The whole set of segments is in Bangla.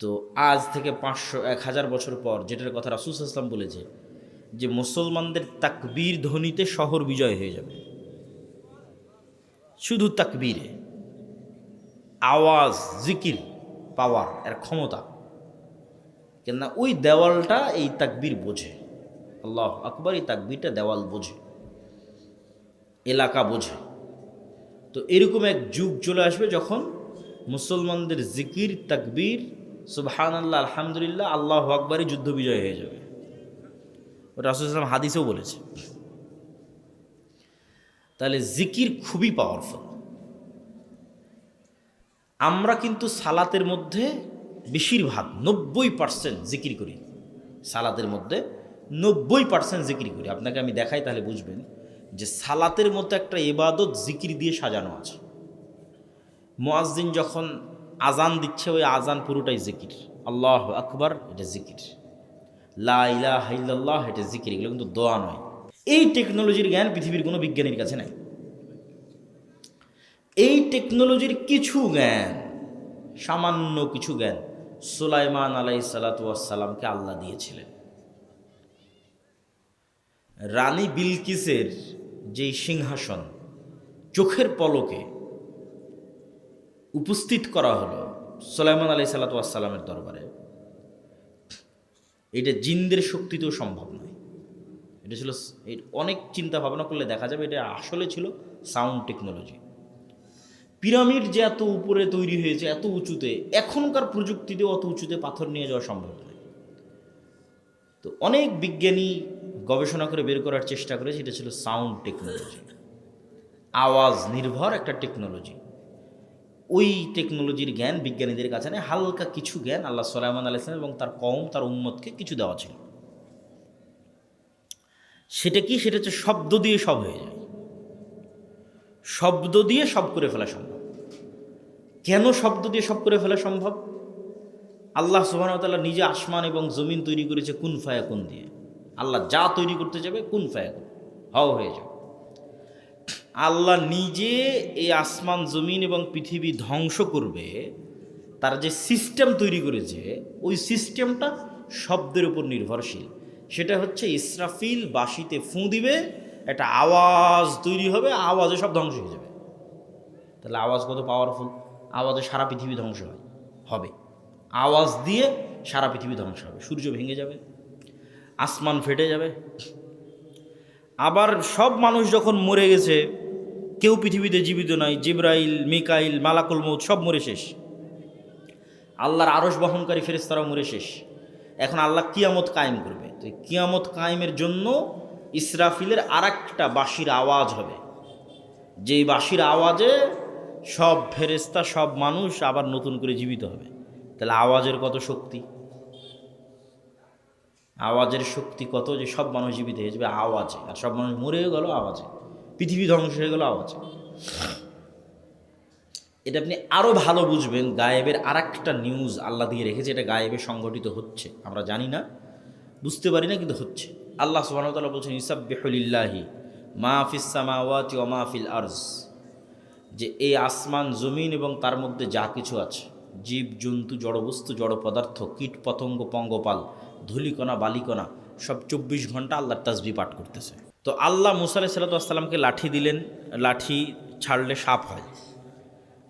তো আজ থেকে 500-1000 বছর পর যেটার কথা রাসূল সাল্লাল্লাহু আলাইহি ওয়াসাল্লাম বলেছে যে মুসলমানদের তাকবীর ধ্বনিতে শহর বিজয় হয়ে যাবে, শুধু তাকবীরে, আওয়াজ, জিকির, পাওয়ার, এর ক্ষমতা। কেননা ওই দেওয়ালটা এই তাকবীর বোঝে, আল্লাহু আকবার, এই তাকবীরটা দেওয়াল বোঝে, এলাকা বোঝে। তো এরকম এক যুগ চলে আসবে যখন মুসলমানদের জিকির, তাকবীর, সুবহানাল্লাহ, আলহামদুলিল্লাহ, আল্লাহু আকবারই যুদ্ধ বিজয় হয়ে যাবে। ওটা রাসূল সাল্লাল্লাহু আলাইহি ওয়াসাল্লাম হাদিসেও বলেছে। তাহলে জিকির খুবই পাওয়ারফুল। আমরা কিন্তু সালাতের মধ্যে বেশিরভাগ 90% জিকির করি, সালাতের মধ্যে 90% জিকির করি। আপনাকে আমি দেখাই তাহলে বুঝবেন যে সালাতের মধ্যে একটা ইবাদত জিকির দিয়ে সাজানো আছে। মুয়াজ্জিন যখন আজান দিচ্ছে, ওই আজান পুরোটাই জিকির। আল্লাহু আকবার, এটা জিকির। লা ইলাহা ইল্লাল্লাহ, এটা জিকির। এগুলো কিন্তু দোয়া নয়। এই টেকনোলজির জ্ঞান পৃথিবীর কোনো বিজ্ঞানীর কাছে নাই। এই টেকনোলজির কিছু জ্ঞান, সামান্য কিছু জ্ঞান সুলাইমান আলাইহিস সালাতু ওয়াস সালামকে আল্লাহ দিয়েছিলেন। রানী বিলকিসের যেই সিংহাসন চোখের পলকে উপস্থিত করা হলো সুলাইমান আলাইহিস সালাতু ওয়াস সালামের দরবারে, এটা জিনদের শক্তিতেও সম্ভব নয়। এটা ছিল, অনেক চিন্তা ভাবনা করলে দেখা যাবে এটা আসলে ছিল সাউন্ড টেকনোলজি। পিরামিড যে এত উপরে তৈরি হয়েছে, এত উঁচুতে, এখনকার প্রযুক্তিতে অত উঁচুতে পাথর নিয়ে যাওয়া সম্ভব নয়। তো অনেক বিজ্ঞানী গবেষণা করে বের করার চেষ্টা করে, সেটা ছিল সাউন্ড টেকনোলজি, আওয়াজ নির্ভর একটা টেকনোলজি। ওই টেকনোলজির জ্ঞান বিজ্ঞানীদের কাছে নেই। হালকা কিছু জ্ঞান আল্লাহ সুলাইমান আলাইহিস সালাম এবং তার কওম, তার উম্মতকে কিছু দেওয়া ছিল। সেটা কি? সেটা হচ্ছে শব্দ দিয়ে সব হয়ে যায়, শব্দ দিয়ে সব করে ফেলা সম্ভব। কেন শব্দ দিয়ে সব করে ফেলা সম্ভব? আল্লাহ সুবহানাহু ওয়া তাআলা নিজে আসমান এবং জমিন তৈরি করেছে কুন ফায়াকুন দিয়ে। আল্লাহ যা তৈরি করতে যাবে কুন ফায়াকুন, হও হয়ে যাবে। আল্লাহ নিজে এই আসমান, জমিন এবং পৃথিবী ধ্বংস করবে, তার যে সিস্টেম তৈরি করেছে, ওই সিস্টেমটা শব্দের উপর নির্ভরশীল। সেটা হচ্ছে ইসরাফিল বাঁশিতে ফুঁ দিবে, একটা আওয়াজ তৈরি হবে, আওয়াজে সব ধ্বংস হয়ে যাবে। তাহলে আওয়াজ কত পাওয়ারফুল! আওয়াজে সারা পৃথিবী ধ্বংস হবে। আওয়াজ দিয়ে সারা পৃথিবী ধ্বংস হবে, সূর্য ভেঙে যাবে, আসমান ফেটে যাবে। আবার সব মানুষ যখন মরে গেছে, কেউ পৃথিবীতে জীবিত নাই, জিবরাইল, মিকাইল, মালাকুল মউত সব মরে শেষ, আল্লাহর আরশ বহনকারী ফেরেশতারাও মরে শেষ। এখন আল্লাহ কিয়ামত কায়েম করবে। তো কিয়ামত কায়েমের জন্য ইসরাফিলের আরেকটা বাঁশির আওয়াজ হবে, যেই বাঁশির আওয়াজে সব ফেরেশতা, সব মানুষ আবার নতুন করে জীবিত হবে। তাহলে আওয়াজের কত শক্তি! আওয়াজের শক্তি কত, যে সব মানুষ জীবিত হয়ে যাবে আওয়াজে, আর সব মানুষ মরেও গেল আওয়াজে, পৃথিবী ধ্বংস হয়ে গেল আওয়াজে। এটা আপনি আরও ভালো বুঝবেন, গায়েবের আর একটা নিউজ আল্লাহ দিয়ে রেখেছে। এটা গায়েবে সংগঠিত হচ্ছে, আমরা জানি না, বুঝতে পারি না, কিন্তু হচ্ছে। আল্লাহ সুবহানাহু ওয়া তাআলা বলছেন ইউসাব্বিহু লিল্লাহি মা ফিস সামাওয়াতি ওয়া মা ফিল আরজ, যে এই আসমান, জমিন এবং তার মধ্যে যা কিছু আছে, জীব জন্তু, জড়বস্তু, জড় পদার্থ, কীট পতঙ্গ, পঙ্গপাল, ধূলিকণা, বালিকণা, সব 24 ঘন্টা আল্লাহর তাসবিহ পাঠ করতেছে। তো আল্লাহ মুসা আলাইহিস সালামকে লাঠি দিলেন, লাঠি ছাড়লে সাপ হয়।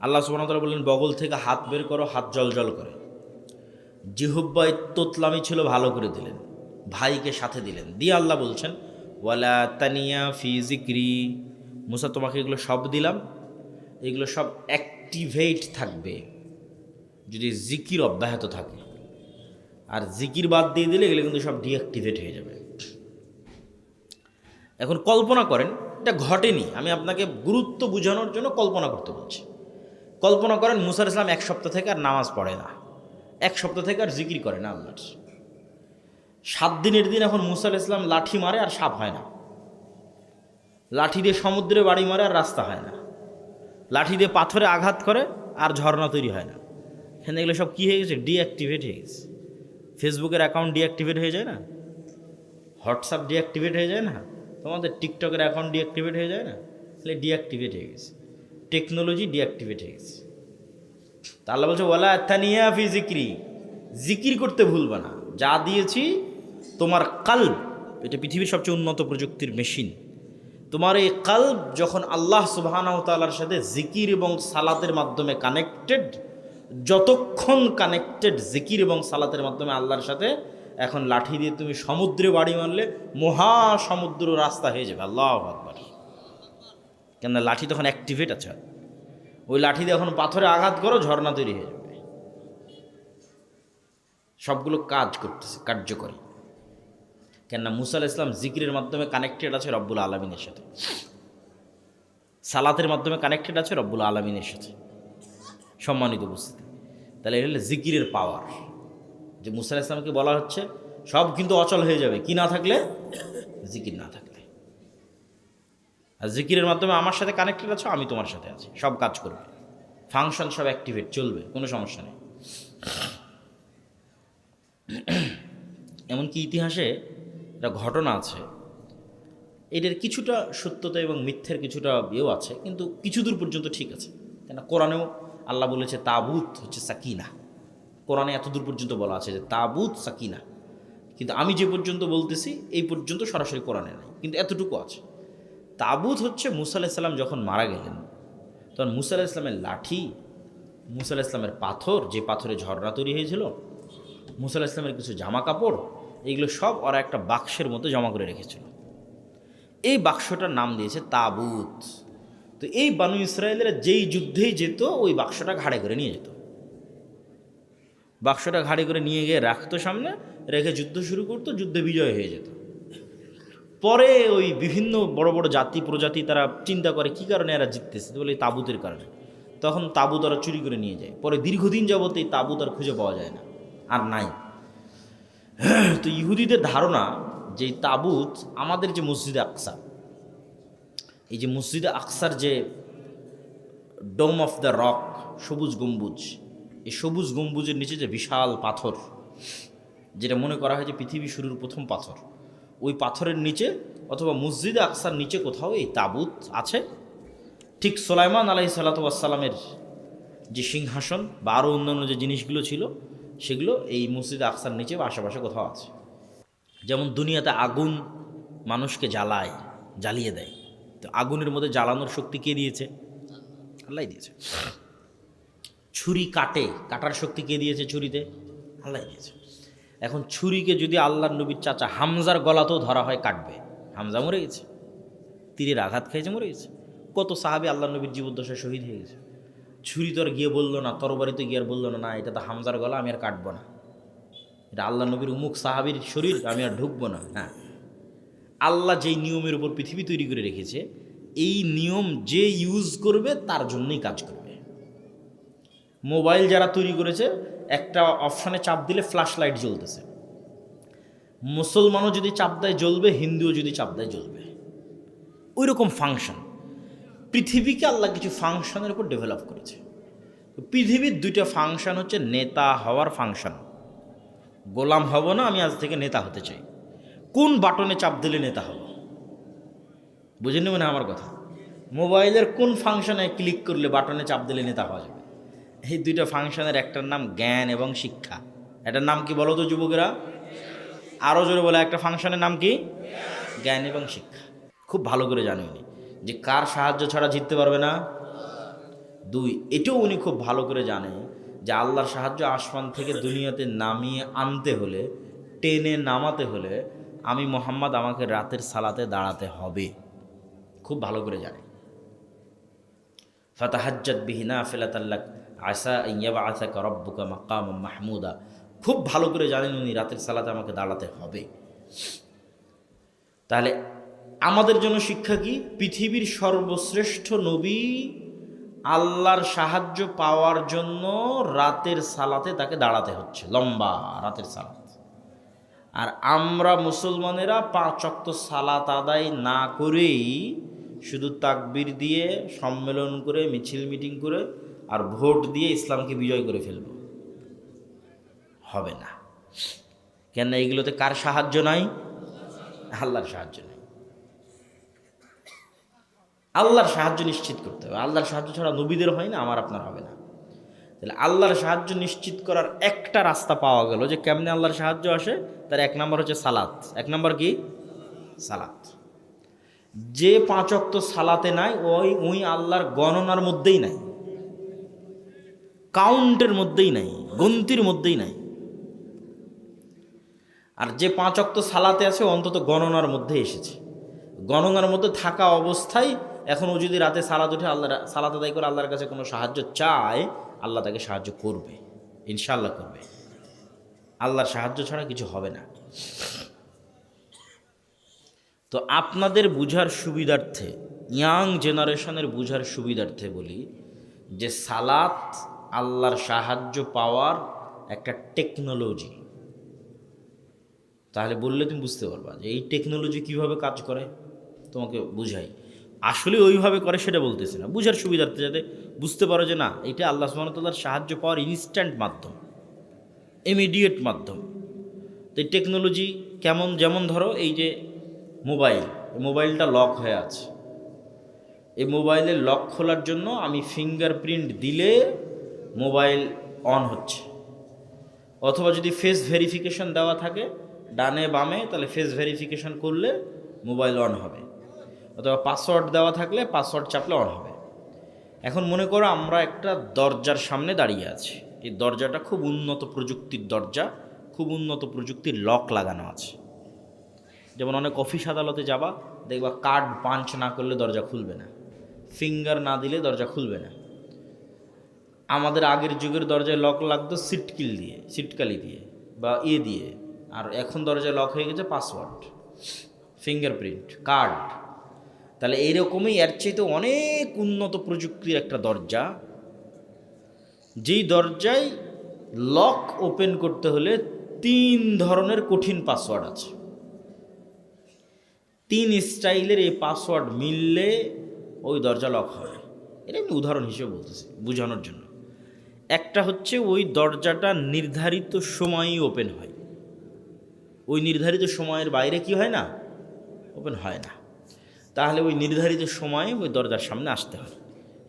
আল্লাহ সুবহানাহু ওয়া তাআলা বললেন বগল থেকে হাত বের করো, হাত জলজল করে। জিহ্বায় তোতলামি ছিল, ভালো করে দিলেন, ভাইকে সাথে দিলেন, দিয়ে আল্লাহ বলছেন ওয়ালা তানিয়া ফি যিকরি, মুসা তোমাকে এগুলো সব দিলাম, এগুলো সব অ্যাক্টিভেট থাকবে যদি জিকির অব্যাহত থাকে, আর জিকির বাদ দিয়ে দিলে এগুলো কিন্তু সব ডিঅ্যাক্টিভেট হয়ে যাবে। এখন কল্পনা করেন, এটা ঘটেনি, আমি আপনাকে গুরুত্ব বোঝানোর জন্য কল্পনা করতে বলছি। কল্পনা করেন মুসা আলাইহিস সালাম 1 সপ্তাহ থেকে আর নামাজ পড়ে না, 1 সপ্তাহ থেকে আর জিকির করে না আল্লাহর। 7 দিনের দিন এখন মুসা আলাইহিস সালাম লাঠি মারে আর সাপ হয় না, লাঠি দিয়ে সমুদ্রে বাড়ি মারে আর রাস্তা হয় না, লাঠি দিয়ে পাথরে আঘাত করে আর ঝর্ণা তৈরি হয় না। এখানে এগুলো সব কী হয়ে গেছে? ডিঅ্যাক্টিভেট হয়ে গেছে। ফেসবুকের অ্যাকাউন্ট ডিঅ্যাক্টিভেট হয়ে যায় না, হোয়াটসঅ্যাপ ডিঅ্যাক্টিভেট হয়ে যায় না, তোমাদের টিকটকের অ্যাকাউন্ট ডিঅ্যাক্টিভেট হয়ে যায় না, তাহলে ডিঅ্যাক্টিভেট হয়ে গেছে, টেকনোলজি ডিঅ্যাক্টিভেট হয়ে গেছে। তা আল্লাহ বলছে ওয়ালা তানিয়া ফি যিকরি, জিকির করতে ভুলবা না। যা দিয়েছি তোমার কাল্ব, এটা পৃথিবীর সবচেয়ে উন্নত প্রযুক্তির মেশিন। তোমার এই কাল্ব যখন আল্লাহ সুবহানাহু ওয়া তাআলার সাথে জিকির এবং সালাতের মাধ্যমে কানেক্টেড, যতক্ষণ কানেক্টেড জিকির এবং সালাতের মাধ্যমে আল্লাহর সাথে, এখন লাঠি দিয়ে তুমি সমুদ্রে বাড়ি মারলে মহাসমুদ্র রাস্তা হয়ে যাবে। আল্লাহু আকবার। কেন লাঠি তখন অ্যাক্টিভেট আছে, ওই লাঠি দিয়ে এখন পাথরে আঘাত করো, ঝর্ণা তৈরি হয়ে যাবে। সবগুলো কাজ করতেছে, কার্যকরী। কেননা মুসা আলাইহিস সালাম জিকিরের মাধ্যমে কানেক্টেড আছে রব্বুল আলামিনের সাথে, সালাতের মাধ্যমে কানেক্টেড আছে রব্বুল আলামিনের সাথে। সম্মানিত উপস্থিতি, তাহলে এটা হলো জিকিরের পাওয়ার। যে মুসা আলাইহিস সালামকে বলা হচ্ছে সব কিন্তু অচল হয়ে যাবে কি না থাকলে, জিকির না থাকলে। আর জিকিরের মাধ্যমে আমার সাথে কানেক্টেড আছো, আমি তোমার সাথে আছি, সব কাজ করবে, ফাংশন সব অ্যাক্টিভেট, চলবে, কোনো সমস্যা নেই। এমনকি ইতিহাসে একটা ঘটনা আছে, এটার কিছুটা সত্যতা এবং মিথ্যের কিছুটা ইয়েও আছে, কিন্তু কিছু দূর পর্যন্ত ঠিক আছে। কেন কোরআনেও আল্লাহ বলেছে তাবুত হচ্ছে সাকিনা, কোরআনে এত দূর পর্যন্ত বলা আছে যে তাবুত সাকিনা, কিন্তু আমি যে পর্যন্ত বলতেছি এই পর্যন্ত সরাসরি কোরআনে নাই, কিন্তু এতটুকু আছে। তাবুত হচ্ছে মুসা আলাইহিস সালাম যখন মারা গেলেন, তখন মুসা আলাইহিস সালামের লাঠি, মুসা আলাইহিস সালামের পাথর, যে পাথরে ঝর্ণা তৈরি হয়েছিল, মুসা আলাইহিস সালামের কিছু জামা কাপড়, এইগুলো সব ওরা একটা বাক্সের মধ্যে জমা করে রেখেছিল। এই বাক্সটার নাম দিয়েছে তাবুত। তো এই বানু ইসরায়েলেরা যেই যুদ্ধেই যেত, ওই বাক্সটা ঘাড়ে করে নিয়ে যেত, বাক্সটা ঘাড়ে করে নিয়ে গিয়ে রাখতো সামনে, রেখে যুদ্ধ শুরু করতো, যুদ্ধে বিজয় হয়ে যেত। পরে ওই বিভিন্ন বড় বড় জাতি প্রজাতি তারা চিন্তা করে কি কারণে এরা জিততেছে, বলে এই তাবুতের কারণে। তখন তাবুত ওরা চুরি করে নিয়ে যায়। পরে দীর্ঘদিন যাবত এই তাবুত আর খুঁজে পাওয়া যায় না, আর নাই। তো ইহুদিদের ধারণা যে এই তাবুত আমাদের যে মসজিদে আকসা, এই যে মসজিদে আকসার যে ডোম অফ দ্য রক, সবুজ গম্বুজ, এই সবুজ গম্বুজের নিচে যে বিশাল পাথর, যেটা মনে করা হয় যে পৃথিবী শুরুর প্রথম পাথর, ওই পাথরের নিচে অথবা মসজিদে আকসার নিচে কোথাও এই তাবুত আছে। ঠিক সুলাইমান আলাইহিস সালাতু ওয়াস সালামের যে সিংহাসন বা আরও অন্যান্য যে জিনিসগুলো ছিল, সেগুলো এই মসজিদে আকসার নিচে বা আশেপাশে কোথাও আছে। যেমন দুনিয়াতে আগুন মানুষকে জ্বালিয়ে দেয়, তো আগুনের মধ্যে জ্বালানোর শক্তি কে দিয়েছে? আল্লাহ দিয়েছে। ছুরি কাটার শক্তি কে দিয়েছে? ছুরিতে আল্লাহ দিয়েছে। এখন ছুরিকে যদি আল্লাহর নবীর চাচা হামজার গলাতেও ধরা হয়, কাটবে। হামজা মরে গেছে, তীরের আঘাত খেয়েছে, মরে গেছে। কত সাহাবী আল্লাহর নবীর জীবদ্দশায় শহীদ হয়ে গেছে। ছুরি তো আর গিয়ে বললো না, তরবারিতে গিয়ে আর বললো না, না এটা তো হামজার গলা, আমি আর কাটবো না, এটা আল্লাহ নবীর উমুক সাহাবীর শরীর, আমি আর ঢুকবো না। হ্যাঁ, আল্লাহ যেই নিয়মের উপর পৃথিবী তৈরি করে রেখেছে, এই নিয়ম যে ইউজ করবে তার জন্যই কাজ করবে। মোবাইল যারা তৈরি করেছে, একটা অপশানে চাপ দিলে ফ্ল্যাশ লাইট জ্বলতেছে, মুসলমানও যদি চাপ দেয় জ্বলবে, হিন্দুও যদি চাপ দেয় জ্বলবে। ওই রকম ফাংশন পৃথিবীকে আল্লাহ কিছু ফাংশনের উপর ডেভেলপ করেছে। পৃথিবীর দুইটা ফাংশন হচ্ছে নেতা হওয়ার ফাংশন। গোলাম হব না, আমি আজ থেকে নেতা হতে চাই। কোন বাটনে চাপ দিলে নেতা হব? বুঝে নেবেন আমার কথা। মোবাইলের কোন ফাংশনে ক্লিক করলে, বাটনে চাপ দিলে নেতা হওয়া যাবে? এই দুইটা ফাংশনের একটার নাম জ্ঞান এবং শিক্ষা। এটার নাম কি বলো তো যুবকেরা? আরও জোরে বলে, একটা ফাংশনের নাম কি? জ্ঞান এবং শিক্ষা। খুব ভালো করে জানেন যে কার সাহায্য ছাড়া জিততে পারবে না। দুই, এটাও উনি খুব ভালো করে জানে যে আল্লাহর সাহায্য আসমান থেকে দুনিয়াতে নামিয়ে আনতে হলে, টেনে নামাতে হলে, আমি মোহাম্মদ আমাকে রাতের সালাতে দাঁড়াতে হবে। খুব ভালো করে জানে। ফাতাহাজ্জাত বিহি নাফিলাতান লাক আসা আন ইয়াবআসাকা রাব্বুকা মাকামান মাহমুদা। খুব ভালো করে জানেন উনি রাতের সালাতে আমাকে দাঁড়াতে হবে। তাহলে আমাদের জন্য শিক্ষা কি? পৃথিবীর সর্বশ্রেষ্ঠ নবী আল্লাহর সাহায্য পাওয়ার জন্য রাতের সালাতে তাকে দাঁড়াতে হচ্ছে, লম্বা রাতের সালাত। আর আমরা মুসলমানেরা 5 ওয়াক্ত সালাত আদায় না করেই শুধু তাকবীর দিয়ে, সম্মেলন করে, মিছিল মিটিং করে আর ভোট দিয়ে ইসলামকে বিজয় করে ফেলব, হবে না। কেন? এগুলোতে কার সাহায্য নাই? আল্লাহর সাহায্য নাই। আল্লাহর সাহায্য নিশ্চিত করতে হবে। আল্লাহর সাহায্য ছাড়া নবীদের হয় না, আমার আপনার হবে না। তাহলে আল্লাহর সাহায্য নিশ্চিত করার একটা রাস্তা পাওয়া গেল, যে কেমনে আল্লাহর সাহায্য আসে। তার এক নম্বর হচ্ছে সালাত। এক নম্বর কি? সালাত। যে 5 ওয়াক্ত সালাতে নাই, ওই আল্লাহর গণনার মধ্যেই নাই, কাউন্টের মধ্যেই নাই, গন্তির মধ্যেই নাই। আর যে 5 ওয়াক্ত সালাতে আছে অন্তত গণনার মধ্যে এসেছে। গণনার মধ্যে থাকা অবস্থায় এখন ও যদি রাতে সালাত উঠে সালাত আদায় করে আল্লাহর কাছে কোনো সাহায্য চায়, আল্লাহ তাকে সাহায্য করবে, ইনশাআল্লাহ করবে। আল্লাহর সাহায্য ছাড়া কিছু হবে না। তো আপনাদের বুঝার সুবিধার্থে, ইয়াং জেনারেশনের বুঝার সুবিধার্থে বলি যে সালাত আল্লাহর সাহায্য পাওয়ার একটা টেকনোলজি। তাহলে বললে তুমি বুঝতে পারবা যে এই টেকনোলজি কিভাবে কাজ করে। তোমাকে বুঝাই, আসলে ওইভাবে করে সেটা বলতেছি না, বুঝার সুবিধার্থে, যাতে বুঝতে পারো যে না, এটা আল্লাহ সুবহানাহু ওয়া তাআলার সাহায্য পাওয়ার ইনস্ট্যান্ট মাধ্যম, ইমিডিয়েট মাধ্যম। তো এই টেকনোলজি কেমন? যেমন ধরো এই যে মোবাইলটা লক হয়ে আছে, এই মোবাইলের লক খোলার জন্য আমি ফিঙ্গারপ্রিন্ট দিলে মোবাইল অন হচ্ছে, অথবা যদি ফেস ভেরিফিকেশন দেওয়া থাকে ডানে বামে, তাহলে ফেস ভেরিফিকেশন করলে মোবাইল অন হবে, অথবা পাসওয়ার্ড দেওয়া থাকলে পাসওয়ার্ড চাপলে অন হবে। এখন মনে করো আমরা একটা দরজার সামনে দাঁড়িয়ে আছি, এই দরজাটা খুব উন্নত প্রযুক্তির দরজা, খুব উন্নত প্রযুক্তির লক লাগানো আছে। যেমন অনেক অফিস আদালতে যাবা, দেখবা কার্ড পাঞ্চ না করলে দরজা খুলবে না, ফিঙ্গার না দিলে দরজা খুলবে না। আমাদের আগের যুগের দরজায় লক লাগতো সিটকালি দিয়ে বা দিয়ে, আর এখন দরজায় লক হয়ে গেছে পাসওয়ার্ড, ফিঙ্গারপ্রিন্ট, কার্ড। তাহলে এইরকমই এর চাইতে অনেক উন্নত প্রযুক্তির একটা দরজা, যেই দরজায় লক ওপেন করতে হলে 3 ধরনের কঠিন পাসওয়ার্ড আছে। 3 স্টাইলের এই পাসওয়ার্ড মিললে ওই দরজা লক হয়। এটা আমি উদাহরণ হিসেবে বলতেছি বোঝানোর জন্য। একটা হচ্ছে ওই দরজাটা নির্ধারিত সময়ই ওপেন হয়, ওই নির্ধারিত সময়ের বাইরে কি হয় না, ওপেন হয় না। তাহলে ওই নির্ধারিত সময়ে ওই দরজার সামনে আসতে হয়।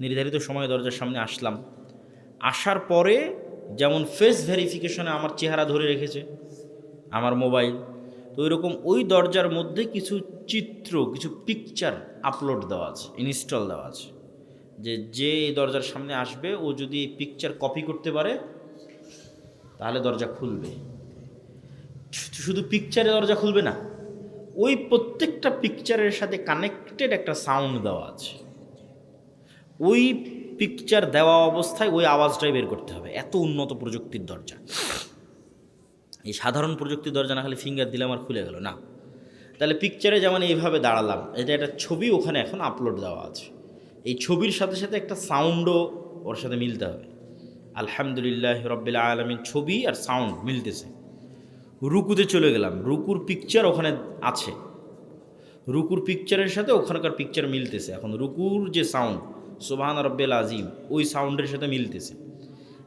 নির্ধারিত সময়ে দরজার সামনে আসলাম, আসার পরে যেমন ফেস ভেরিফিকেশনে আমার চেহারা ধরে রেখেছে আমার মোবাইল, তো ওইরকম ওই দরজার মধ্যে কিছু চিত্র, কিছু পিকচার আপলোড দেওয়া আছে, ইনস্টল দেওয়া আছে, যে এই দরজার সামনে আসবে ও যদি এই পিকচার কপি করতে পারে তাহলে দরজা খুলবে। শুধু পিকচারে দরজা খুলবে না, ওই প্রত্যেকটা পিকচারের সাথে কানেক্টেড একটা সাউন্ড দেওয়া আছে। ওই পিকচার দেওয়া অবস্থায় ওই আওয়াজটাই বের করতে হবে। এত উন্নত প্রযুক্তির দরজা। এই সাধারণ প্রযুক্তির দরজা না খালি ফিঙ্গার দিলাম আর খুলে গেল না। তাহলে পিকচারে যেমন এইভাবে দাঁড়ালাম, এটা একটা ছবি ওখানে এখন আপলোড দেওয়া আছে, এই ছবির সাথে সাথে একটা সাউন্ডও ওর সাথে মিলতে হবে। আলহামদুলিল্লাহ রাব্বিল আলামিন ছবি আর সাউন্ড মিলতেছে। রুকুতে চলে গেলাম, রুকুর পিকচার ওখানে আছে, রুকুর পিকচারের সাথে ওখানকার পিকচার মিলতেছে। এখন রুকুর যে সাউন্ড সুবহান রাব্বিল আযীম, ওই সাউন্ডের সাথে মিলতেছে।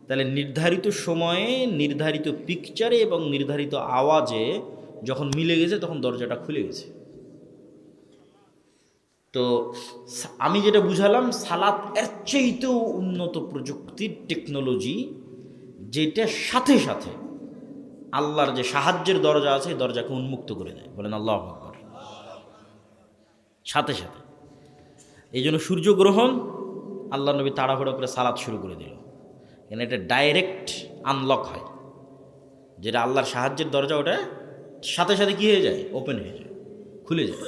তাহলে নির্ধারিত সময়ে নির্ধারিত পিকচারে এবং নির্ধারিত আওয়াজে যখন মিলে গেছে তখন দরজাটা খুলে গেছে। তো আমি যেটা বুঝালাম, সালাত এর চেয়েতেও উন্নত প্রযুক্তির টেকনোলজি, যেটা সাথে সাথে আল্লাহর যে সাহায্যের দরজা আছে দরজাকে উন্মুক্ত করে দেয়। বলেন আল্লাহু আকবার। সাথে সাথে এই জন্য সূর্যগ্রহণ আল্লাহ নবী তাড়াহুড়ো করে সালাত শুরু করে দিল, এখানে এটা ডাইরেক্ট আনলক হয়, যেটা আল্লাহর সাহায্যের দরজা, ওটা সাথে সাথে কী হয়ে যায়, ওপেন হয়ে যায়, খুলে যায়।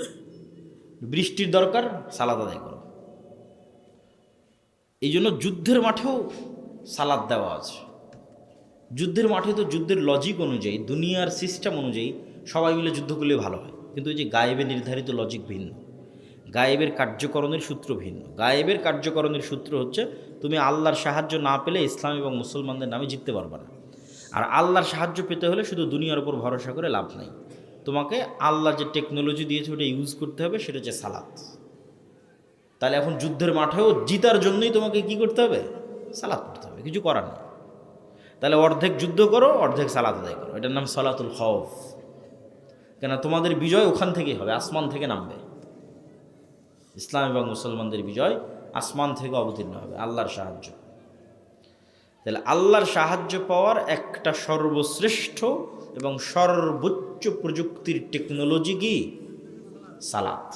বৃষ্টির দরকার, সালাত আদায় করো। এই জন্য যুদ্ধের মাঠেও সালাত দেওয়া আছে। যুদ্ধের মাঠে তো যুদ্ধের লজিক অনুযায়ী, দুনিয়ার সিস্টেম অনুযায়ী সবাই মিলে যুদ্ধ করলে ভালো হয়, কিন্তু এই যে গায়েবের নির্ধারিত লজিক ভিন্ন, গায়েবের কার্যকরণের সূত্র ভিন্ন। গায়েবের কার্যকরণের সূত্র হচ্ছে তুমি আল্লাহর সাহায্য না পেলে ইসলাম এবং মুসলমানদের নামে জিততে পারবে না। আর আল্লাহর সাহায্য পেতে হলে শুধু দুনিয়ার উপর ভরসা করে লাভ নাই, তোমাকে আল্লাহ যে টেকনোলজি দিয়েছে ওটা ইউজ করতে হবে, সেটা হচ্ছে সালাত। তাহলে এখন যুদ্ধের মাঠেও জিতার জন্যই তোমাকে কি করতে হবে, সালাত পড়তে হবে, কিছু করার নেই। তাহলে অর্ধেক যুদ্ধ করো, অর্ধেক সালাত আদায় করো, এটার নাম সালাতুল খৌফ। কেন তোমাদের বিজয় ওখান থেকেই হবে, আসমান থেকে নামবে। ইসলাম এবং মুসলমানদের বিজয় আসমান থেকে অবতীর্ণ হবে, আল্লাহর সাহায্য। তাহলে আল্লাহর সাহায্য পাওয়ার একটা সর্বশ্রেষ্ঠ এবং সর্বোচ্চ প্রযুক্তির টেকনোলজি কি? সালাত।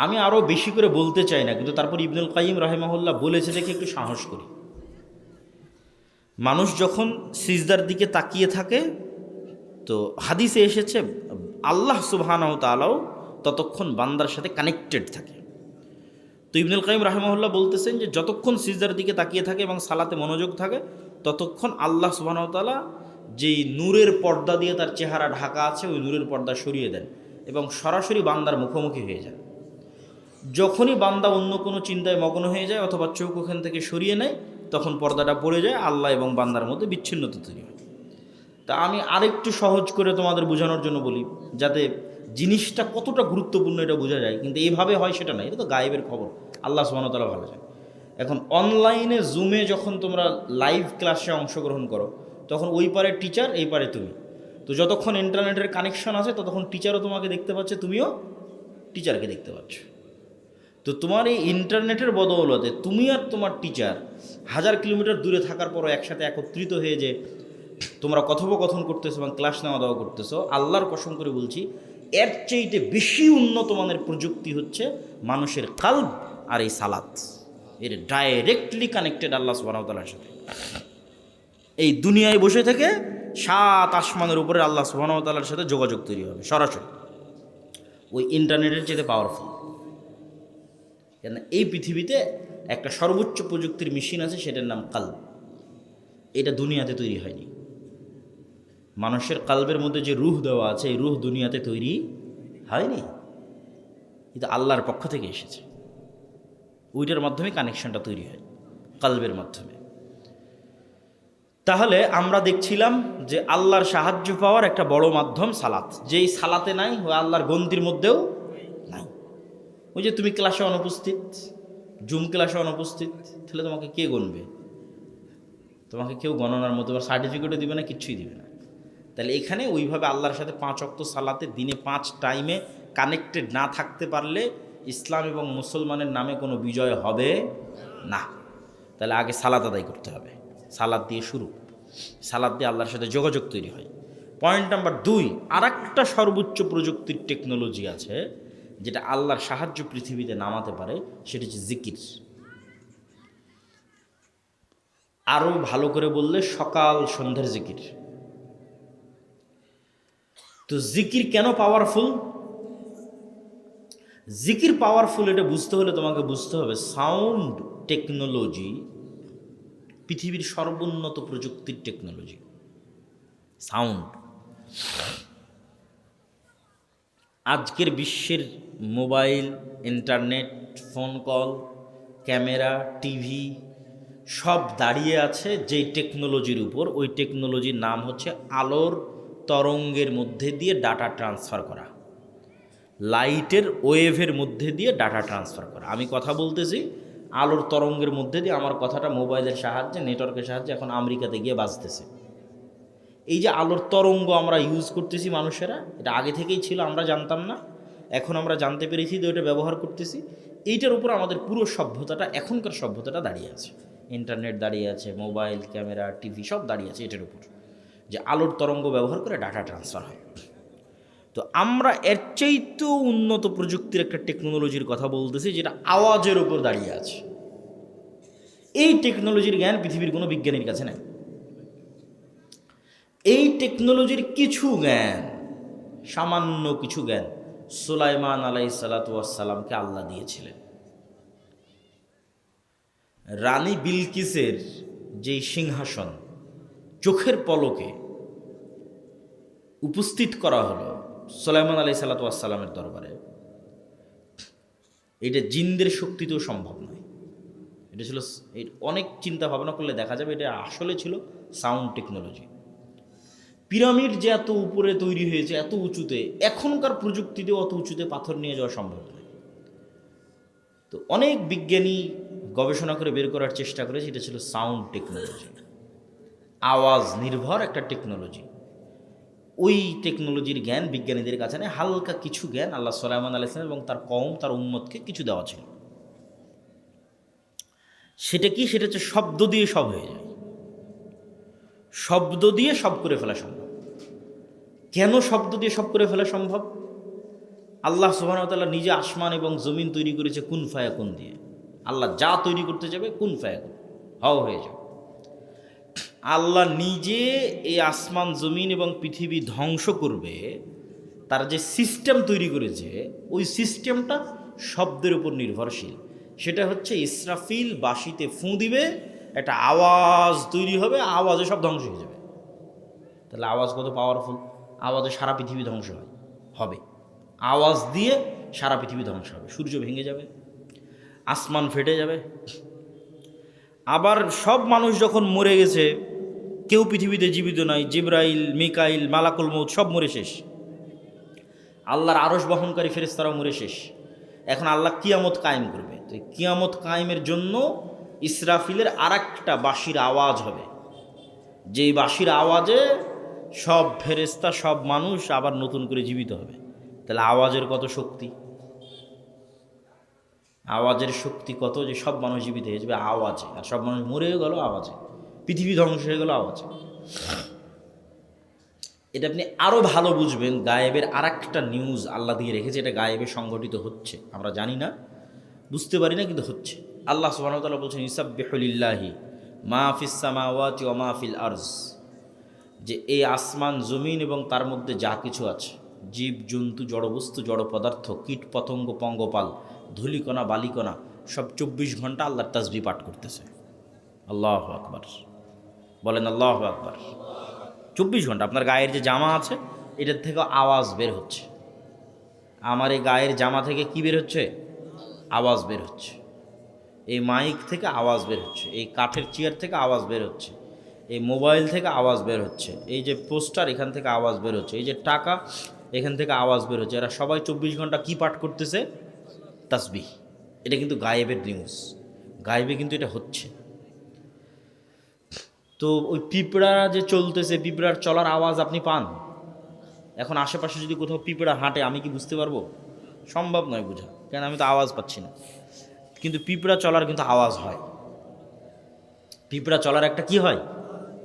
আমি আরও বেশি করে বলতে চাই না, কিন্তু তারপর ইবনুল কাইয়িম রাহিমাহুল্লাহ বলেছে দেখে একটু সাহস করি। মানুষ যখন সিজদার দিকে তাকিয়ে থাকে, তো হাদিসে এসেছে আল্লাহ সুবহানাহু ওয়া তাআলাও ততক্ষণ বান্দার সাথে কানেক্টেড থাকে। তো ইবনুল কাইয়িম রাহিমাহুল্লাহ বলতেছেন যে যতক্ষণ সিজদার দিকে তাকিয়ে থাকে এবং সালাতে মনোযোগ থাকে, ততক্ষণ আল্লাহ সুবহানাহু ওয়া তাআলা যেই নূরের পর্দা দিয়ে তার চেহারা ঢাকা আছে, ওই নূরের পর্দা সরিয়ে দেন এবং সরাসরি বান্দার মুখোমুখি হয়ে যায়। যখনই বান্দা অন্য কোনো চিন্তায় মগ্ন হয়ে যায় অথবা চোখ ওখান থেকে সরিয়ে নেয়, তখন পর্দাটা পড়ে যায়, আল্লাহ এবং বান্দার মধ্যে বিচ্ছিন্নতা তৈরি হয়। তা আমি আরেকটু সহজ করে তোমাদের বোঝানোর জন্য বলি, যাতে জিনিসটা কতটা গুরুত্বপূর্ণ এটা বোঝা যায়। কিন্তু এইভাবে হয় সেটা না, এটা তো গায়েবের খবর, আল্লাহ সুবহানাহু ওয়া তাআলা ভালো জানেন। এখন অনলাইনে জুমে যখন তোমরা লাইভ ক্লাসে অংশগ্রহণ করো, তখন ওই পারে টিচার, এই পারে তুমি। তো যতক্ষণ ইন্টারনেটের কানেকশন আছে ততক্ষণ টিচারও তোমাকে দেখতে পাচ্ছে, তুমিও টিচারকে দেখতে পাচ্ছ। তো তোমার এই ইন্টারনেটের বদৌলতে তুমি আর তোমার টিচার 1000 কিলোমিটার দূরে থাকার পরও একসাথে একত্রিত হয়ে যে তোমরা কথোপকথন করতেছো এবং ক্লাস নেওয়া দেওয়া করতেছো, আল্লাহর কসম করে বলছি এর চাইতে বেশি উন্নত মানের প্রযুক্তি হচ্ছে মানুষের কালব আর এই সালাত। এর ডাইরেক্টলি কানেক্টেড আল্লাহ সুবহানাহু ওয়া তাআলার সাথে। এই দুনিয়ায় বসে থেকে 7 আসমানের উপরে আল্লাহ সুবহানাহু ওয়া তাআলার সাথে যোগাযোগ তৈরি হবে সরাসরি, ওই ইন্টারনেটের চেয়ে পাওয়ারফুল। কেন এই পৃথিবীতে একটা সর্বোচ্চ প্রযুক্তির মেশিন আছে, সেটার নাম কালব। এটা দুনিয়াতে তৈরি হয়নি। মানুষের কালবের মধ্যে যে রুহ দেওয়া আছে, এই রুহ দুনিয়াতে তৈরি হয়নি, এটা আল্লাহর পক্ষ থেকে এসেছে। ওইটার মাধ্যমে কানেকশনটা তৈরি হয়, কালবের মাধ্যমে। তাহলে আমরা দেখছিলাম যে আল্লাহর সাহায্য পাওয়ার একটা বড় মাধ্যম সালাত। যেই সালাতে নাই, ওই আল্লাহর গন্তির মধ্যেও নাই। ওই যে তুমি ক্লাসে অনুপস্থিত, জুম ক্লাসে অনুপস্থিত, তাহলে তোমাকে কে গণবে? তোমাকে কেউ গণনার মতো সার্টিফিকেটও দিবে না, কিচ্ছুই দিবে না। তাহলে এখানে ওইভাবে আল্লাহর সাথে 5 ওয়াক্ত সালাতে দিনে 5 টাইমে কানেক্টেড না থাকতে পারলে ইসলাম এবং মুসলমানের নামে কোনো বিজয় হবে না। তাহলে আগে সালাত আদায় করতে হবে, সালাত দিয়ে শুরু, সালাত দিয়ে আল্লাহর সাথে যোগাযোগ তৈরি হয়। পয়েন্ট নাম্বার 2, আরেকটা সর্বোচ্চ প্রযুক্তির টেকনোলজি আছে যেটা আল্লাহর সাহায্য পৃথিবীতে নামাতে পারে, সেটা হচ্ছে জিকির। আরও ভালো করে বললে সকাল সন্ধ্যার জিকির। তো জিকির কেন পাওয়ারফুল? জিকির পাওয়ারফুল এটা বুঝতে হলে তোমাকে বুঝতে হবে সাউন্ড টেকনোলজি পৃথিবীর সর্বোন্নত প্রযুক্তির টেকনোলজি। সাউন্ড আজকের বিশ্বের mobile, internet, phone call, camera, TV সব দাঁড়িয়ে আছে যেই টেকনোলজির উপর। ওই টেকনোলজির নাম হচ্ছে আলোর তরঙ্গের মধ্যে দিয়ে ডাটা ট্রান্সফার করা, লাইটের ওয়েভের মধ্যে দিয়ে ডাটা ট্রান্সফার করা। আমি কথা বলতেছি আলোর তরঙ্গের মধ্যে দিয়ে, আমার কথাটা মোবাইলের সাহায্যে, নেটওয়ার্কের সাহায্যে এখন আমেরিকাতে গিয়ে বাজতেছে। এই যে আলোর তরঙ্গ আমরা ইউজ করতেছি মানুষেরা, এটা আগে থেকেই ছিল, আমরা জানতাম না, এখন আমরা জানতে পেরেছি যে ওটা ব্যবহার করতেছি। এইটার উপর আমাদের পুরো সভ্যতাটা, এখনকার সভ্যতাটা দাঁড়িয়ে আছে। ইন্টারনেট দাঁড়িয়ে আছে, মোবাইল, ক্যামেরা, টিভি সব দাঁড়িয়ে আছে এটার উপর, যে আলোর তরঙ্গ ব্যবহার করে ডাটা ট্রান্সফার হয়। তো আমরা এর চাইতেও উন্নত প্রযুক্তির একটা টেকনোলজির কথা বলতেছি, যেটা আওয়াজের উপর দাঁড়িয়ে আছে। এই টেকনোলজির জ্ঞান পৃথিবীর কোনো বিজ্ঞানীর কাছে নেই। এই টেকনোলজির কিছু জ্ঞান, সামান্য কিছু জ্ঞান সুলাইমান আলাইহিস সালাতু ওয়াস সালামকে আল্লাহ দিয়েছিলেন। রানী বিলকিসের যেই সিংহাসন চোখের পলকে উপস্থিত করা হলো সুলাইমান আলাইহিস সালাতু ওয়াস সালামের দরবারে, এটা জিনদের শক্তিতেও সম্ভব নয়। এটা ছিল, অনেক চিন্তা ভাবনা করলে দেখা যাবে এটা আসলে ছিল সাউন্ড টেকনোলজি। পিরামিড যে এত উপরে তৈরি হয়েছে, এত উঁচুতে, এখনকার প্রযুক্তিতে অত উঁচুতে পাথর নিয়ে যাওয়া সম্ভব নয়। তো অনেক বিজ্ঞানী গবেষণা করে বের করার চেষ্টা করেছে, এটা ছিল সাউন্ড টেকনোলজি, আওয়াজ নির্ভর একটা টেকনোলজি। ওই টেকনোলজির জ্ঞান বিজ্ঞানীদের কাছে নেই। হালকা কিছু জ্ঞান আল্লাহ সুলাইমান আলাইহিস সালাম এবং তার কওম, তার উম্মতকে কিছু দেওয়া ছিল। সেটা কি? সেটা হচ্ছে শব্দ দিয়ে সব হয়ে যায়, শব্দ দিয়ে সব করে ফেলা সম্ভব। কেন শব্দ দিয়ে সব করে ফেলা সম্ভব? আল্লাহ সুবহানাহু ওয়া তাআলা নিজে আসমান এবং জমিন তৈরি করেছে কুন ফায়াকুন দিয়ে। আল্লাহ যা তৈরি করতে যাবে কুন ফায়াকুন, হও হয়ে যাবে। আল্লাহ নিজে এই আসমান জমিন এবং পৃথিবী ধ্বংস করবে, তার যে সিস্টেম তৈরি করেছে ওই সিস্টেমটা শব্দের উপর নির্ভরশীল। সেটা হচ্ছে ইসরাফিল বাঁশিতে ফুঁ দিবে, একটা আওয়াজ তৈরি হবে, আওয়াজে সব ধ্বংস হয়ে যাবে। তাহলে আওয়াজ কত পাওয়ারফুল! আওয়াজে সারা পৃথিবী ধ্বংস হবে, আওয়াজ দিয়ে সারা পৃথিবী ধ্বংস হবে, সূর্য ভেঙে যাবে, আসমান ফেটে যাবে। আবার সব মানুষ যখন মরে গেছে, কেউ পৃথিবীতে জীবিত নাই, জিবরাইল, মিকাইল, মালাকুল মউত সব মরে শেষ, আল্লাহর আরশ বহনকারী ফেরেশতারাও মরে শেষ। এখন আল্লাহ কিয়ামত কায়েম করবে। তো কিয়ামত কায়েমের জন্য ইসরাফিলের আরেকটা বাঁশির আওয়াজ হবে, যেই বাঁশির আওয়াজে সব ফেরেশতা সব মানুষ আবার নতুন করে জীবিত হবে। তাহলে আওয়াজের কত শক্তি! আওয়াজের শক্তি কত যে সব মানুষ জীবিত হয়ে যাবে আওয়াজে, আর সব মানুষ মরেও গেল আওয়াজে, পৃথিবী ধ্বংস হয়ে গেল আওয়াজে। এটা আপনি আরও ভালো বুঝবেন, গায়েবের আর একটা নিউজ আল্লাহ দিয়ে রেখেছে, এটা গায়েবে সংগঠিত হচ্ছে, আমরা জানি না, বুঝতে পারি না, কিন্তু হচ্ছে। আল্লাহ সুবহানাহু ওয়া তাআলা বলছেন ইউসাব্বিহু লিল্লাহি মা ফিস সামাওয়াতি ওয়া মা ফিল আরজ, যে এই আসমান জমিন এবং তার মধ্যে যা কিছু আছে, জীব জন্তু জড়বস্তু জড় পদার্থ কীট পতঙ্গ পঙ্গপাল ধূলিকণা বালিকণা সব 24 ঘন্টা আল্লাহর তাসবিহ পাঠ করতেছে। আল্লাহু আকবার, বলেন আল্লাহু আকবার। 24 ঘন্টা আপনার গায়ের যে জামা আছে এটার থেকে আওয়াজ বের হচ্ছে, আমার এই গায়ের জামা থেকে কি বের হচ্ছে? আওয়াজ বের হচ্ছে। এই মাইক থেকে আওয়াজ বের হচ্ছে, এই কাঠের চেয়ার থেকে আওয়াজ বের হচ্ছে, এই মোবাইল থেকে আওয়াজ বের হচ্ছে, এই যে পোস্টার এখান থেকে আওয়াজ বের হচ্ছে, এই যে টাকা এখান থেকে আওয়াজ বের হচ্ছে। এরা সবাই 24 ঘন্টা কি পাঠ করতেছে? তাসবিহ। এটা কিন্তু গায়েবের নিউজ, গায়েবে কিন্তু এটা হচ্ছে। তো ওই পিঁপড়া যে চলতেছে, পিঁপড়ার চলার আওয়াজ আপনি পান? এখন আশেপাশে যদি কোথাও পিঁপড়া হাঁটে আমি কি বুঝতে পারবো? সম্ভব নয় বোঝা, কেন আমি তো আওয়াজ পাচ্ছি না। কিন্তু পিঁপড়া চলার কিন্তু আওয়াজ হয়, পিঁপড়া চলার একটা কি হয়?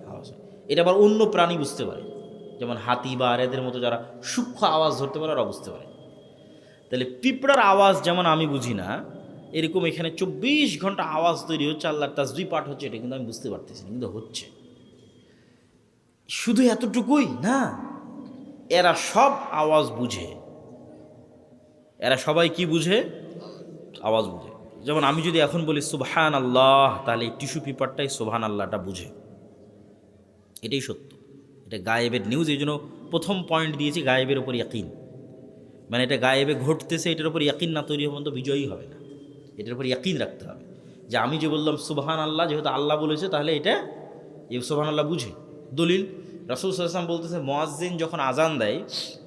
আওয়াজ হয়। এটা আবার অন্য প্রাণী বুঝতে পারে, যেমন হাতি বা আর এদের মতো যারা সূক্ষ্ম আওয়াজ ধরতে পারে ওরা বুঝতে পারে। তাহলে পিঁপড়ার আওয়াজ যেমন আমি বুঝি না, এরকম এখানে 24 ঘন্টা আওয়াজ তৈরি হচ্ছে, আল্লাহর তাসবিহ পাঠ হচ্ছে, এটা কিন্তু আমি বুঝতে পারতেছি না, কিন্তু হচ্ছে। শুধু এতটুকুই না, এরা সব আওয়াজ বুঝে, এরা সবাই কি বুঝে? আওয়াজ বুঝে। যেমন আমি যদি এখন বলি সুবহান আল্লাহ, তাহলে এই টিস্যু পেপারটাই সুবহান আল্লাহটা বুঝে। এটাই সত্য, এটা গায়েবের নিউজ। এই জন্য প্রথম পয়েন্ট দিয়েছি গায়েবের ওপর ইয়াকিন, মানে এটা গায়েবে ঘটতেছে, এটার উপর ইয়াকিন না তৈরি হবেন তো বিজয়ী হবে না। এটার উপর ইয়াকিন রাখতে হবে যে আমি যে বললাম সুবহান আল্লাহ, যেহেতু আল্লাহ বলেছে তাহলে এটা এই সুবহান আল্লাহ বুঝে। দলিল, রাসূল সাল্লাল্লাহু আলাইহি ওয়াসাল্লাম বলতেছে মুয়াজ্জিন যখন আজান দেয়,